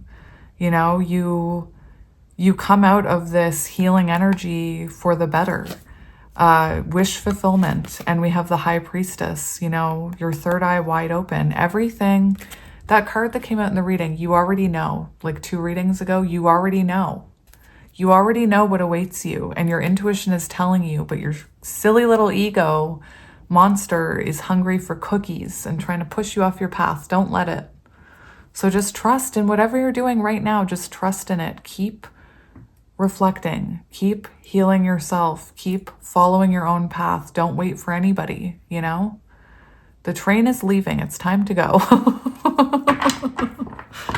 You know, you come out of this healing energy for the better. Wish fulfillment. And we have the High Priestess, you know, your third eye wide open. Everything, that card that came out in the reading, you already know. Like 2 readings ago, you already know. You already know what awaits you. And your intuition is telling you, but your silly little ego monster is hungry for cookies and trying to push you off your path. Don't let it. So just trust in whatever you're doing right now. Just trust in it. Keep reflecting, keep healing yourself, keep following your own path. Don't wait for anybody, you know? The train is leaving. It's time to go.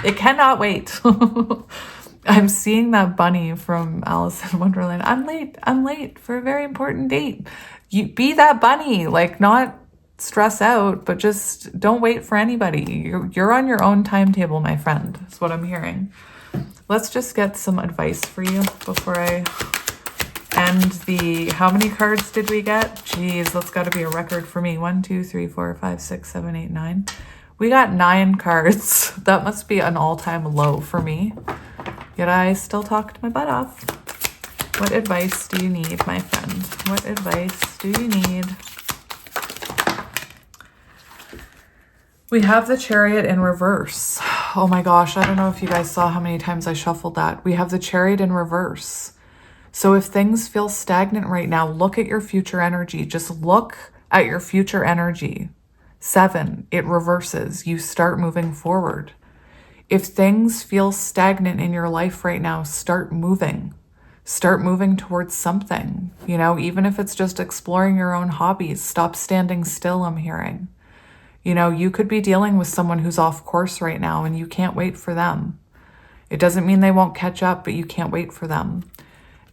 It cannot wait. I'm seeing that bunny from Alice in Wonderland. I'm late for a very important date. You be that bunny, like not stress out, but just don't wait for anybody. You're on your own timetable, my friend. That's what I'm hearing. Let's just get some advice for you before I end the... How many cards did we get? Jeez, that's got to be a record for me. 1, 2, 3, 4, 5, 6, 7, 8, 9. We got 9 cards. That must be an all-time low for me. Yet I still talked my butt off. What advice do you need, my friend? What advice do you need? We have the Chariot in reverse. Oh my gosh, I don't know if you guys saw how many times I shuffled that. We have the Chariot in reverse. So if things feel stagnant right now, look at your future energy. Just look at your future energy. 7, it reverses. You start moving forward. If things feel stagnant in your life right now, start moving. Start moving towards something, you know, even if it's just exploring your own hobbies. Stop standing still, I'm hearing. You know, you could be dealing with someone who's off course right now and you can't wait for them. It doesn't mean they won't catch up, but you can't wait for them.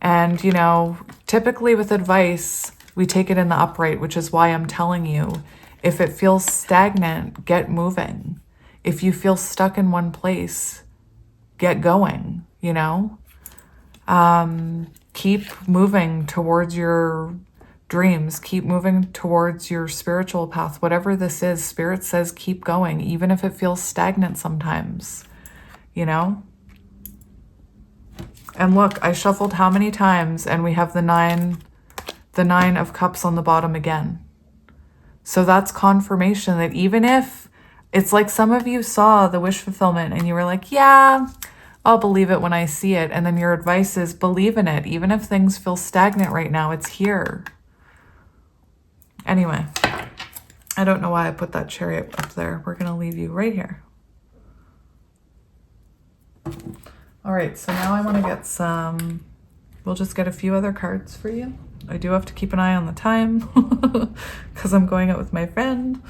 And, you know, typically with advice, we take it in the upright, which is why I'm telling you, if it feels stagnant, get moving. If you feel stuck in one place, get going, you know? Keep moving towards your dreams. Keep moving towards your spiritual path. Whatever this is, Spirit says keep going, even if it feels stagnant sometimes, you know? And look, I shuffled how many times and we have the nine of cups on the bottom again. So that's confirmation that even if it's like some of you saw the wish fulfillment and you were like, yeah, I'll believe it when I see it. And then your advice is believe in it. Even if things feel stagnant right now, it's here. Anyway, I don't know why I put that Chariot up there. We're going to leave you right here. All right, so now I want to get some, we'll just get a few other cards for you. I do have to keep an eye on the time because I'm going out with my friend.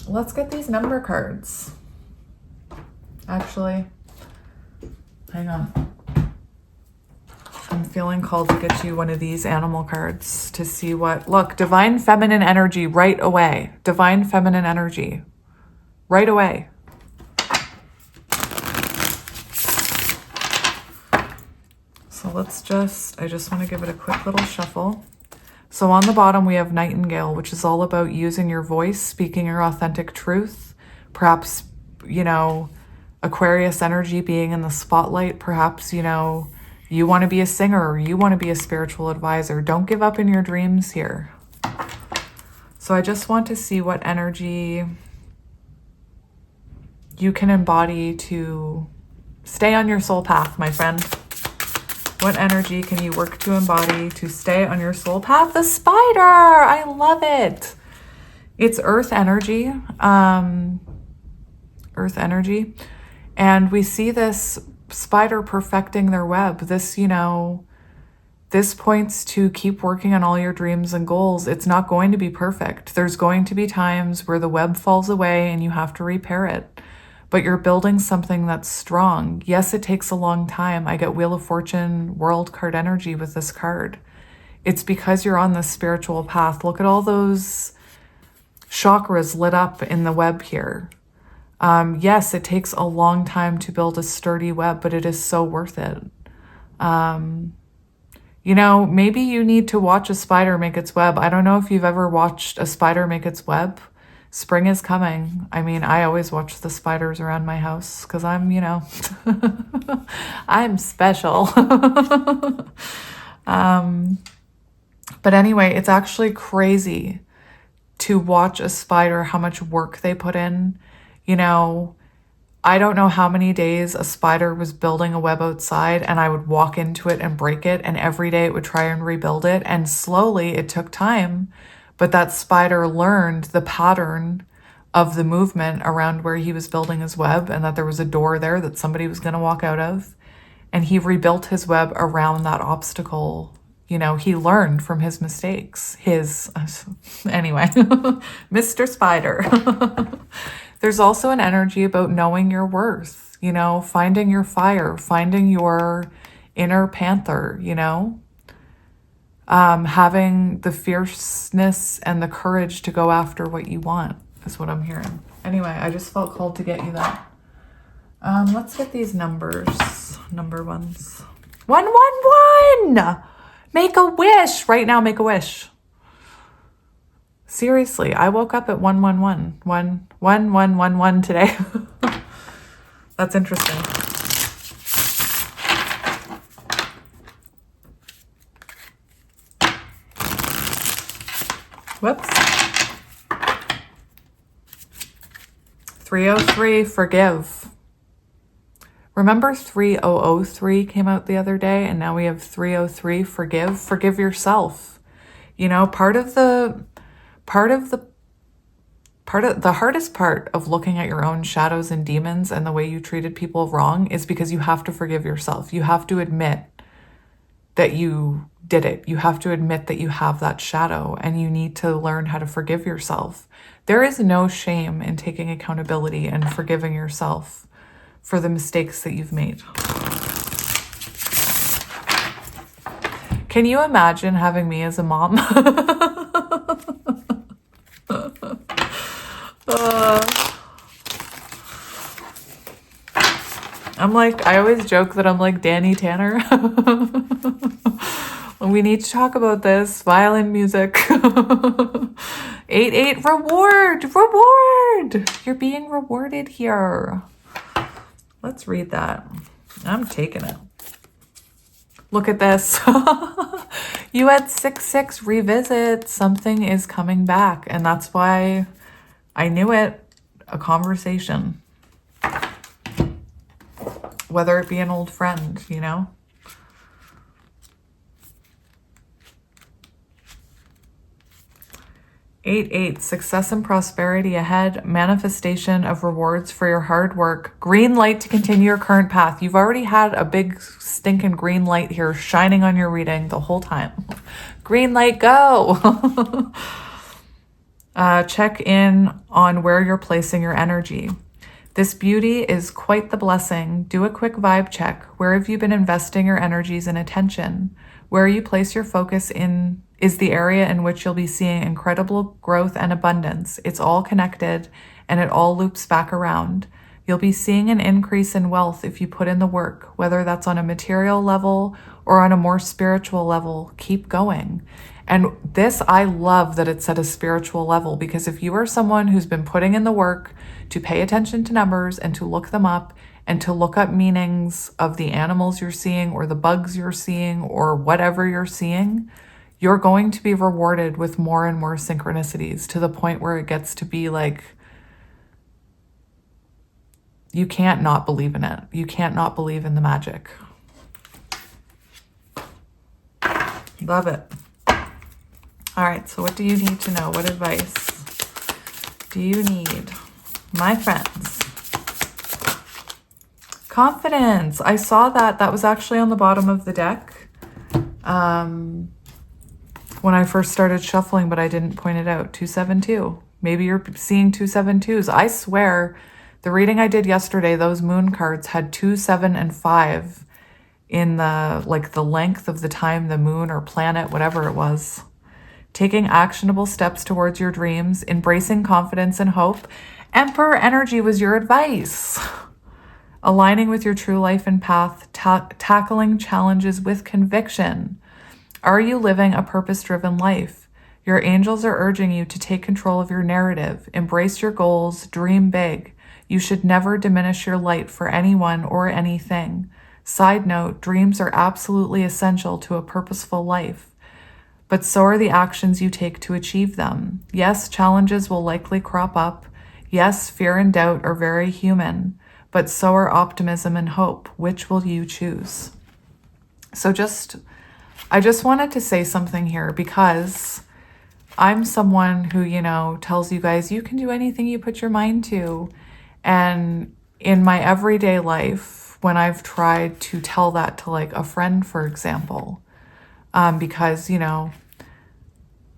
Let's get these number cards. Actually, hang on. I'm feeling called to get you one of these animal cards to see what... Look, divine feminine energy right away. Divine feminine energy right away. So let's just... I just want to give it a quick little shuffle. So on the bottom, we have Nightingale, which is all about using your voice, speaking your authentic truth. Perhaps, you know, Aquarius energy being in the spotlight. Perhaps, you know, you want to be a singer or you want to be a spiritual advisor. Don't give up in your dreams here. So I just want to see what energy you can embody to stay on your soul path, my friend. What energy can you work to embody to stay on your soul path? The spider! I love it. It's earth energy. Earth energy. And we see this spider perfecting their web. This, you know, this points to keep working on all your dreams and goals. It's not going to be perfect. There's going to be times where the web falls away and you have to repair it. But you're building something that's strong. Yes, it takes a long time. I get Wheel of Fortune world card energy with this card. It's because you're on this spiritual path. Look at all those chakras lit up in the web here. Yes, it takes a long time to build a sturdy web, but it is so worth it. You know, maybe you need to watch a spider make its web. I don't know if you've ever watched a spider make its web. Spring is coming. I mean, I always watch the spiders around my house because I'm, you know, I'm special. But anyway, it's actually crazy to watch a spider, how much work they put in. You know, I don't know how many days a spider was building a web outside and I would walk into it and break it, and every day it would try and rebuild it. And slowly, it took time, but that spider learned the pattern of the movement around where he was building his web, and that there was a door there that somebody was going to walk out of. And he rebuilt his web around that obstacle. You know, he learned from his mistakes. Anyway, Mr. Spider. There's also an energy about knowing your worth, you know, finding your fire, finding your inner panther, you know, having the fierceness and the courage to go after what you want is what I'm hearing. Anyway, I just felt called to get you that. Let's get these numbers, number ones. 111! Make a wish right now. Make a wish. Seriously, I woke up at 111. 11111 today. That's interesting. Whoops. 303, forgive. Remember 3003 came out the other day, and now we have 303, forgive. Forgive yourself. You know, part of the hardest part of looking at your own shadows and demons and the way you treated people wrong is because you have to forgive yourself. You have to admit that you did it. You have to admit that you have that shadow, and you need to learn how to forgive yourself. There is no shame in taking accountability and forgiving yourself for the mistakes that you've made. Can you imagine having me as a mom? I'm like, I always joke that I'm like Danny Tanner. We need to talk about this. Violin music. 8-8, reward. You're being rewarded here. Let's read that. I'm taking it. Look at this. You had 6-6 revisit. Something is coming back. And that's why I knew it. A conversation. Whether it be an old friend, you know? Eight, success and prosperity ahead, manifestation of rewards for your hard work, green light to continue your current path. You've already had a big stinking green light here shining on your reading the whole time. Green light, go. Check in on where you're placing your energy. This beauty is quite the blessing. Do a quick vibe check. Where have you been investing your energies and attention? Where you place your focus in is the area in which you'll be seeing incredible growth and abundance. It's all connected and it all loops back around. You'll be seeing an increase in wealth if you put in the work, whether that's on a material level or on a more spiritual level. Keep going. And this, I love that it's at a spiritual level, because if you are someone who's been putting in the work to pay attention to numbers and to look them up and to look up meanings of the animals you're seeing or the bugs you're seeing or whatever you're seeing, you're going to be rewarded with more and more synchronicities to the point where it gets to be like, you can't not believe in it. You can't not believe in the magic. Love it. All right, so what do you need to know? What advice do you need, my friends? Confidence. I saw that. That was actually on the bottom of the deck when I first started shuffling, but I didn't point it out. 272. Maybe you're seeing 272s. I swear, the reading I did yesterday, those moon cards had 2, 7, and 5 in the length of the time the moon or planet, whatever it was. Taking actionable steps towards your dreams, embracing confidence and hope. Emperor energy was your advice. Aligning with your true life and path, tackling challenges with conviction. Are you living a purpose-driven life? Your angels are urging you to take control of your narrative, embrace your goals, dream big. You should never diminish your light for anyone or anything. Side note, dreams are absolutely essential to a purposeful life, but so are the actions you take to achieve them. Yes, challenges will likely crop up. Yes, fear and doubt are very human, but so are optimism and hope. Which will you choose? So I just wanted to say something here, because I'm someone who, tells you guys you can do anything you put your mind to. And in my everyday life, when I've tried to tell that to like a friend, for example, because,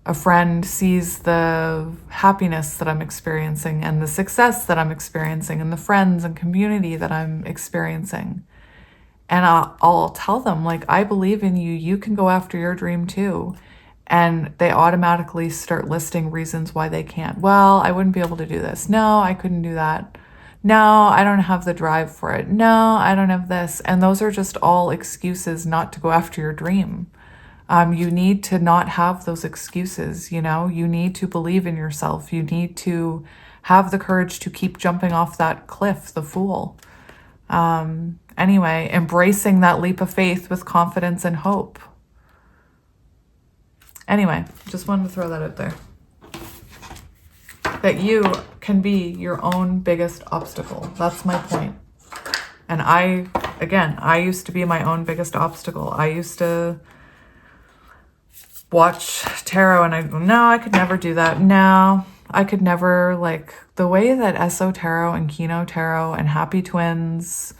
a friend sees the happiness that I'm experiencing and the success that I'm experiencing and the friends and community that I'm experiencing. And I'll tell them, like, I believe in you. You can go after your dream too. And they automatically start listing reasons why they can't. Well, I wouldn't be able to do this. No, I couldn't do that. No, I don't have the drive for it. No, I don't have this. And those are just all excuses not to go after your dream. You need to not have those excuses, you need to believe in yourself. You need to have the courage to keep jumping off that cliff, the fool. Anyway, embracing that leap of faith with confidence and hope. Anyway, just wanted to throw that out there. that you can be your own biggest obstacle. That's my point. And I used to be my own biggest obstacle. I used to watch tarot and I could never do that. No, I could never, like, the way that Esso Tarot and Kino Tarot and Happy Twins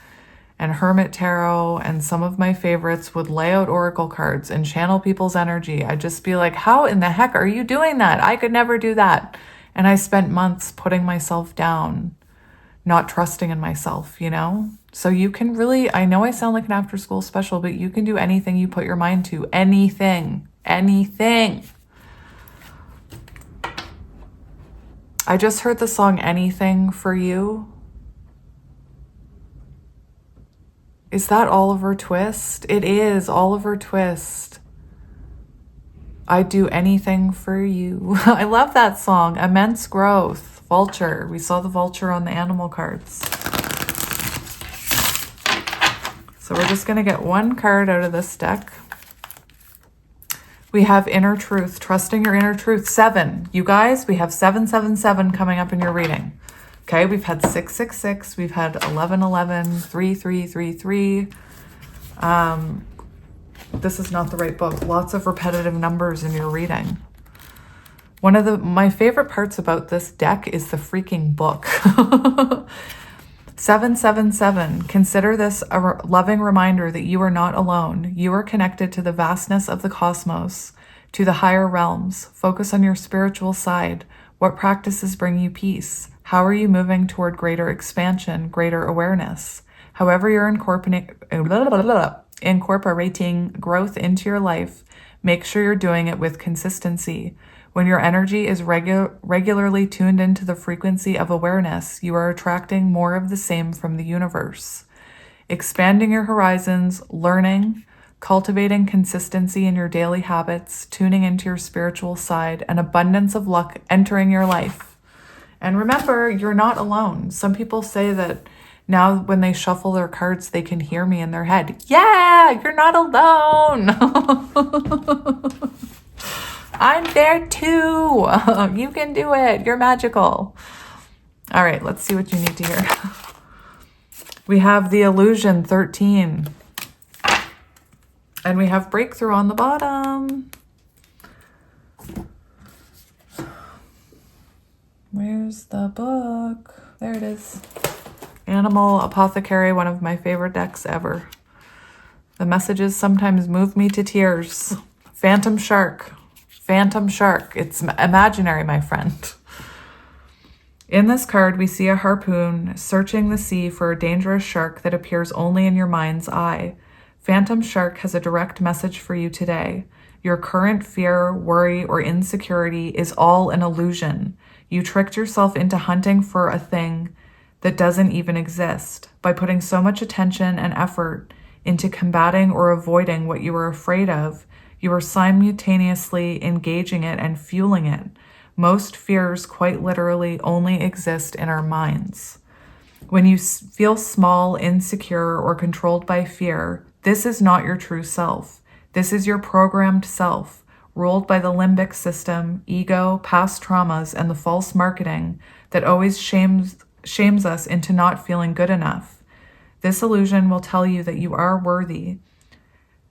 and Hermit Tarot and some of my favorites would lay out oracle cards and channel people's energy. I'd just be like, how in the heck are you doing that? I could never do that. And I spent months putting myself down, not trusting in myself, you know? So you can really, I know I sound like an after school special, but you can do anything you put your mind to. Anything. I just heard the song Anything for You. Is that Oliver Twist? It is Oliver Twist. I'd do anything for you. I love that song. Immense Growth. Vulture. We saw the vulture on the animal cards. So we're just going to get one card out of this deck. We have Inner Truth. Trusting your inner truth. 7. You guys, we have 777 coming up in your reading. Okay, we've had 666, we've had 1111, 3333. This is not the right book. Lots of repetitive numbers in your reading. One of my favorite parts about this deck is the freaking book. 777. Consider this a loving reminder that you are not alone. You are connected to the vastness of the cosmos, to the higher realms. Focus on your spiritual side. What practices bring you peace? How are you moving toward greater expansion, greater awareness? However you're incorporating growth into your life, make sure you're doing it with consistency. When your energy is regularly tuned into the frequency of awareness, you are attracting more of the same from the universe. Expanding your horizons, learning, cultivating consistency in your daily habits, tuning into your spiritual side, an abundance of luck entering your life. And remember, you're not alone. Some people say that now when they shuffle their cards, they can hear me in their head. Yeah, you're not alone. I'm there too. You can do it. You're magical. All right, let's see what you need to hear. We have the Illusion 13. And we have Breakthrough on the bottom. Where's the book? There it is. Animal Apothecary, one of my favorite decks ever. The messages sometimes move me to tears. Phantom Shark. Phantom Shark. It's imaginary, my friend. In this card, we see a harpoon searching the sea for a dangerous shark that appears only in your mind's eye. Phantom Shark has a direct message for you today. Your current fear, worry, or insecurity is all an illusion. You tricked yourself into hunting for a thing that doesn't even exist. By putting so much attention and effort into combating or avoiding what you are afraid of, you are simultaneously engaging it and fueling it. Most fears quite literally only exist in our minds. When you feel small, insecure, or controlled by fear, this is not your true self. This is your programmed self, ruled by the limbic system, ego, past traumas, and the false marketing that always shames us into not feeling good enough. This illusion will tell you that you are worthy,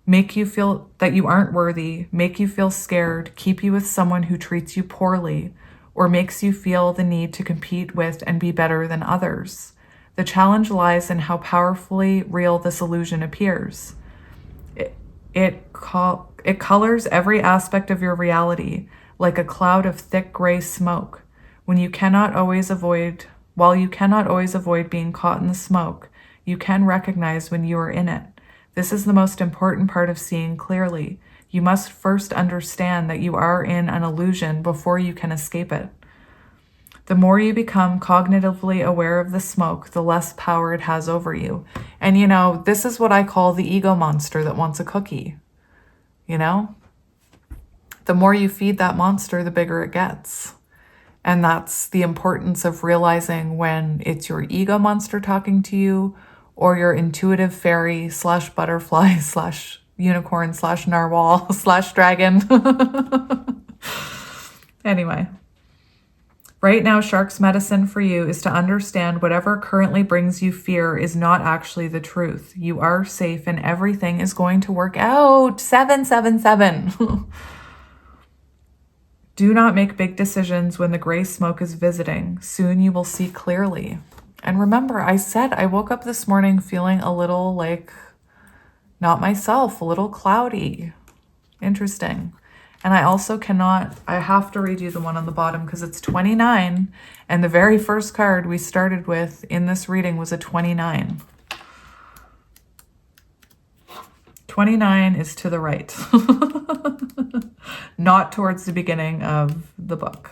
make you feel that you aren't worthy, make you feel scared, keep you with someone who treats you poorly, or makes you feel the need to compete with and be better than others. The challenge lies in how powerfully real this illusion appears. It colors every aspect of your reality like a cloud of thick gray smoke. While you cannot always avoid being caught in the smoke, you can recognize when you are in it. This is the most important part of seeing clearly. You must first understand that you are in an illusion before you can escape it. The more you become cognitively aware of the smoke, the less power it has over you. And, this is what I call the ego monster that wants a cookie. The more you feed that monster, the bigger it gets. And that's the importance of realizing when it's your ego monster talking to you or your intuitive fairy / butterfly / unicorn / narwhal / dragon. Anyway. Right now, Shark's medicine for you is to understand whatever currently brings you fear is not actually the truth. You are safe and everything is going to work out. 777. Do not make big decisions when the gray smoke is visiting. Soon you will see clearly. And remember, I said I woke up this morning feeling a little like not myself, a little cloudy. Interesting. And I also I have to read you the one on the bottom because it's 29. And the very first card we started with in this reading was a 29. 29 is to the right, not towards the beginning of the book.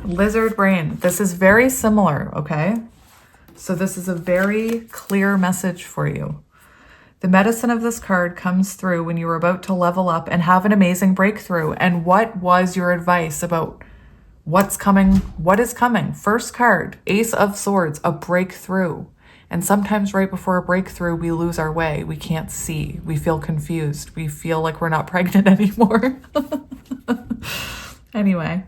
Lizard brain. This is very similar, okay? So this is a very clear message for you. The medicine of this card comes through when you were about to level up and have an amazing breakthrough. And what was your advice about what's coming? What is coming? First card, Ace of Swords, a breakthrough. And sometimes right before a breakthrough, we lose our way. We can't see. We feel confused. We feel like we're not pregnant anymore. Anyway.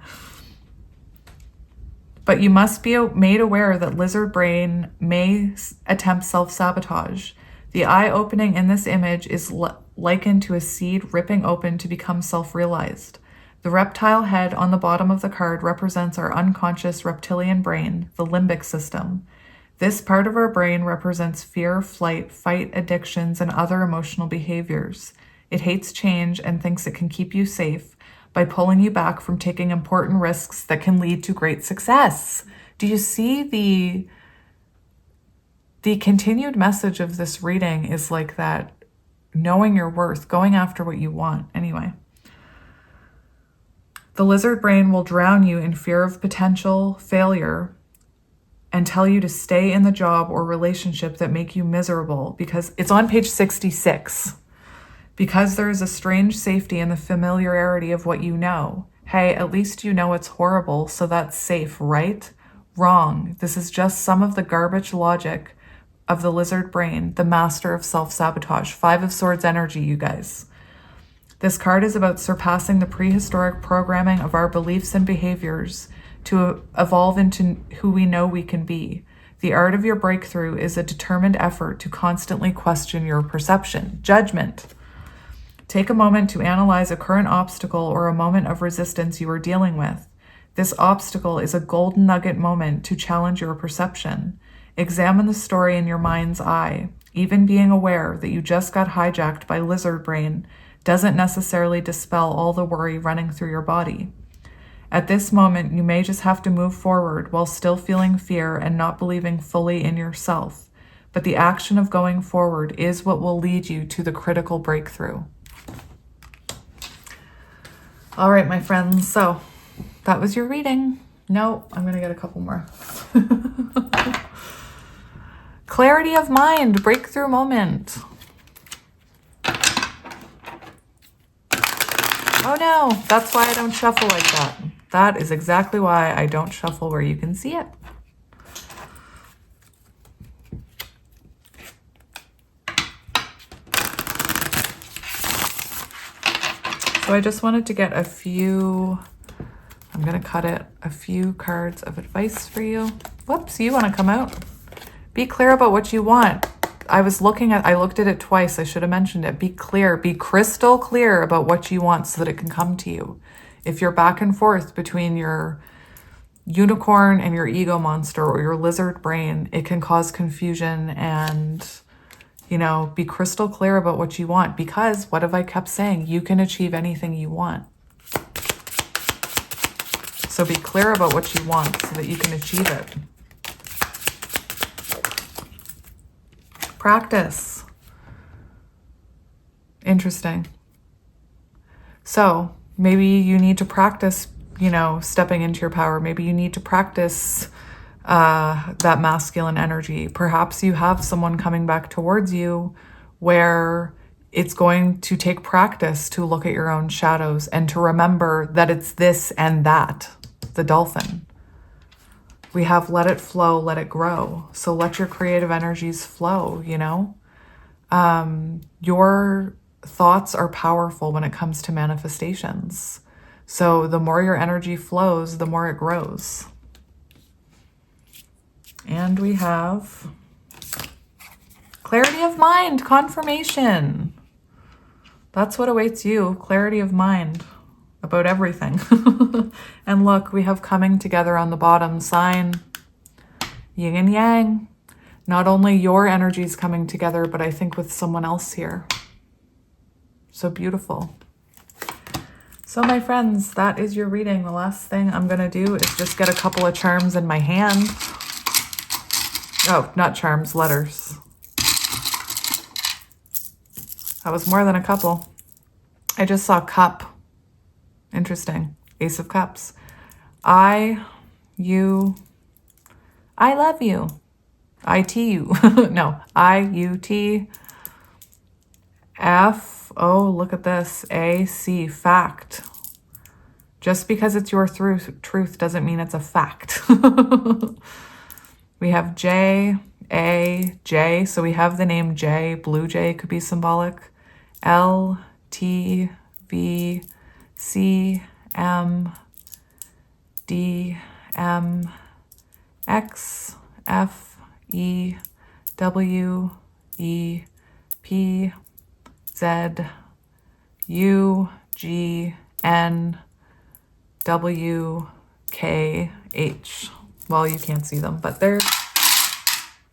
But you must be made aware that lizard brain may attempt self-sabotage. The eye opening in this image is likened to a seed ripping open to become self-realized. The reptile head on the bottom of the card represents our unconscious reptilian brain, the limbic system. This part of our brain represents fear, flight, fight, addictions, and other emotional behaviors. It hates change and thinks it can keep you safe by pulling you back from taking important risks that can lead to great success. Do you see the continued message of this reading is like that, knowing your worth, going after what you want. Anyway. The lizard brain will drown you in fear of potential failure and tell you to stay in the job or relationship that make you miserable, because it's on page 66. Because there is a strange safety in the familiarity of what you know. Hey, at least you know it's horrible, so that's safe, right? Wrong. This is just some of the garbage logic of the lizard brain, the master of self-sabotage. 5 of Swords energy, you guys. This card is about surpassing the prehistoric programming of our beliefs and behaviors to evolve into who we know we can be. The art of your breakthrough is a determined effort to constantly question your perception. Judgment. Take a moment to analyze a current obstacle or a moment of resistance you are dealing with. This obstacle is a golden nugget moment to challenge your perception. Examine the story in your mind's eye. Even being aware that you just got hijacked by lizard brain doesn't necessarily dispel all the worry running through your body. At this moment, you may just have to move forward while still feeling fear and not believing fully in yourself. But the action of going forward is what will lead you to the critical breakthrough. All right, my friends, so that was your reading. No, I'm going to get a couple more. Clarity of mind, breakthrough moment. Oh no, that's why I don't shuffle like that. That is exactly why I don't shuffle where you can see it. So I just wanted to get a few, I'm going to cut it, a few cards of advice for you. Whoops, you want to come out? Be clear about what you want. I looked at it twice. I should have mentioned it. Be clear, be crystal clear about what you want so that it can come to you. If you're back and forth between your unicorn and your ego monster or your lizard brain, it can cause confusion and, be crystal clear about what you want, because what have I kept saying? You can achieve anything you want. So be clear about what you want so that you can achieve it. Practice. Interesting. So maybe you need to practice, stepping into your power. Maybe you need to practice that masculine energy. Perhaps you have someone coming back towards you where it's going to take practice to look at your own shadows and to remember that it's this and that, the dolphin. We have let it flow, let it grow. So let your creative energies flow, Your thoughts are powerful when it comes to manifestations. So the more your energy flows, the more it grows. And we have clarity of mind, confirmation. That's what awaits you, clarity of mind about everything. And look, we have coming together on the bottom sign, yin and yang. Not only your energies coming together, but I think with someone else here. So beautiful. So my friends, that is your reading. The last thing I'm going to do is just get a couple of charms in my hand. Oh, not charms, letters. That was more than a couple. I just saw cup. Interesting. Ace of Cups. I love you. I-T-U. No, I-U-T. F. Oh, look at this. A-C. Fact. Just because it's your truth doesn't mean it's a fact. We have J, A, J. So we have the name J. Blue Jay could be symbolic. L, T, V, C, M, D, M, X, F, E, W, E, P, Z, U, G, N, W, K, H. Well, you can't see them, but there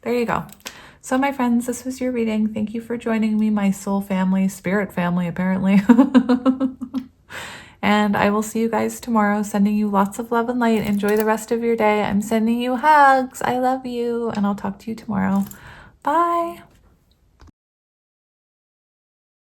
you go. So my friends, this was your reading. Thank you for joining me, my soul family, spirit family, apparently. And I will see you guys tomorrow, sending you lots of love and light. Enjoy the rest of your day. I'm sending you hugs. I love you. And I'll talk to you tomorrow. Bye.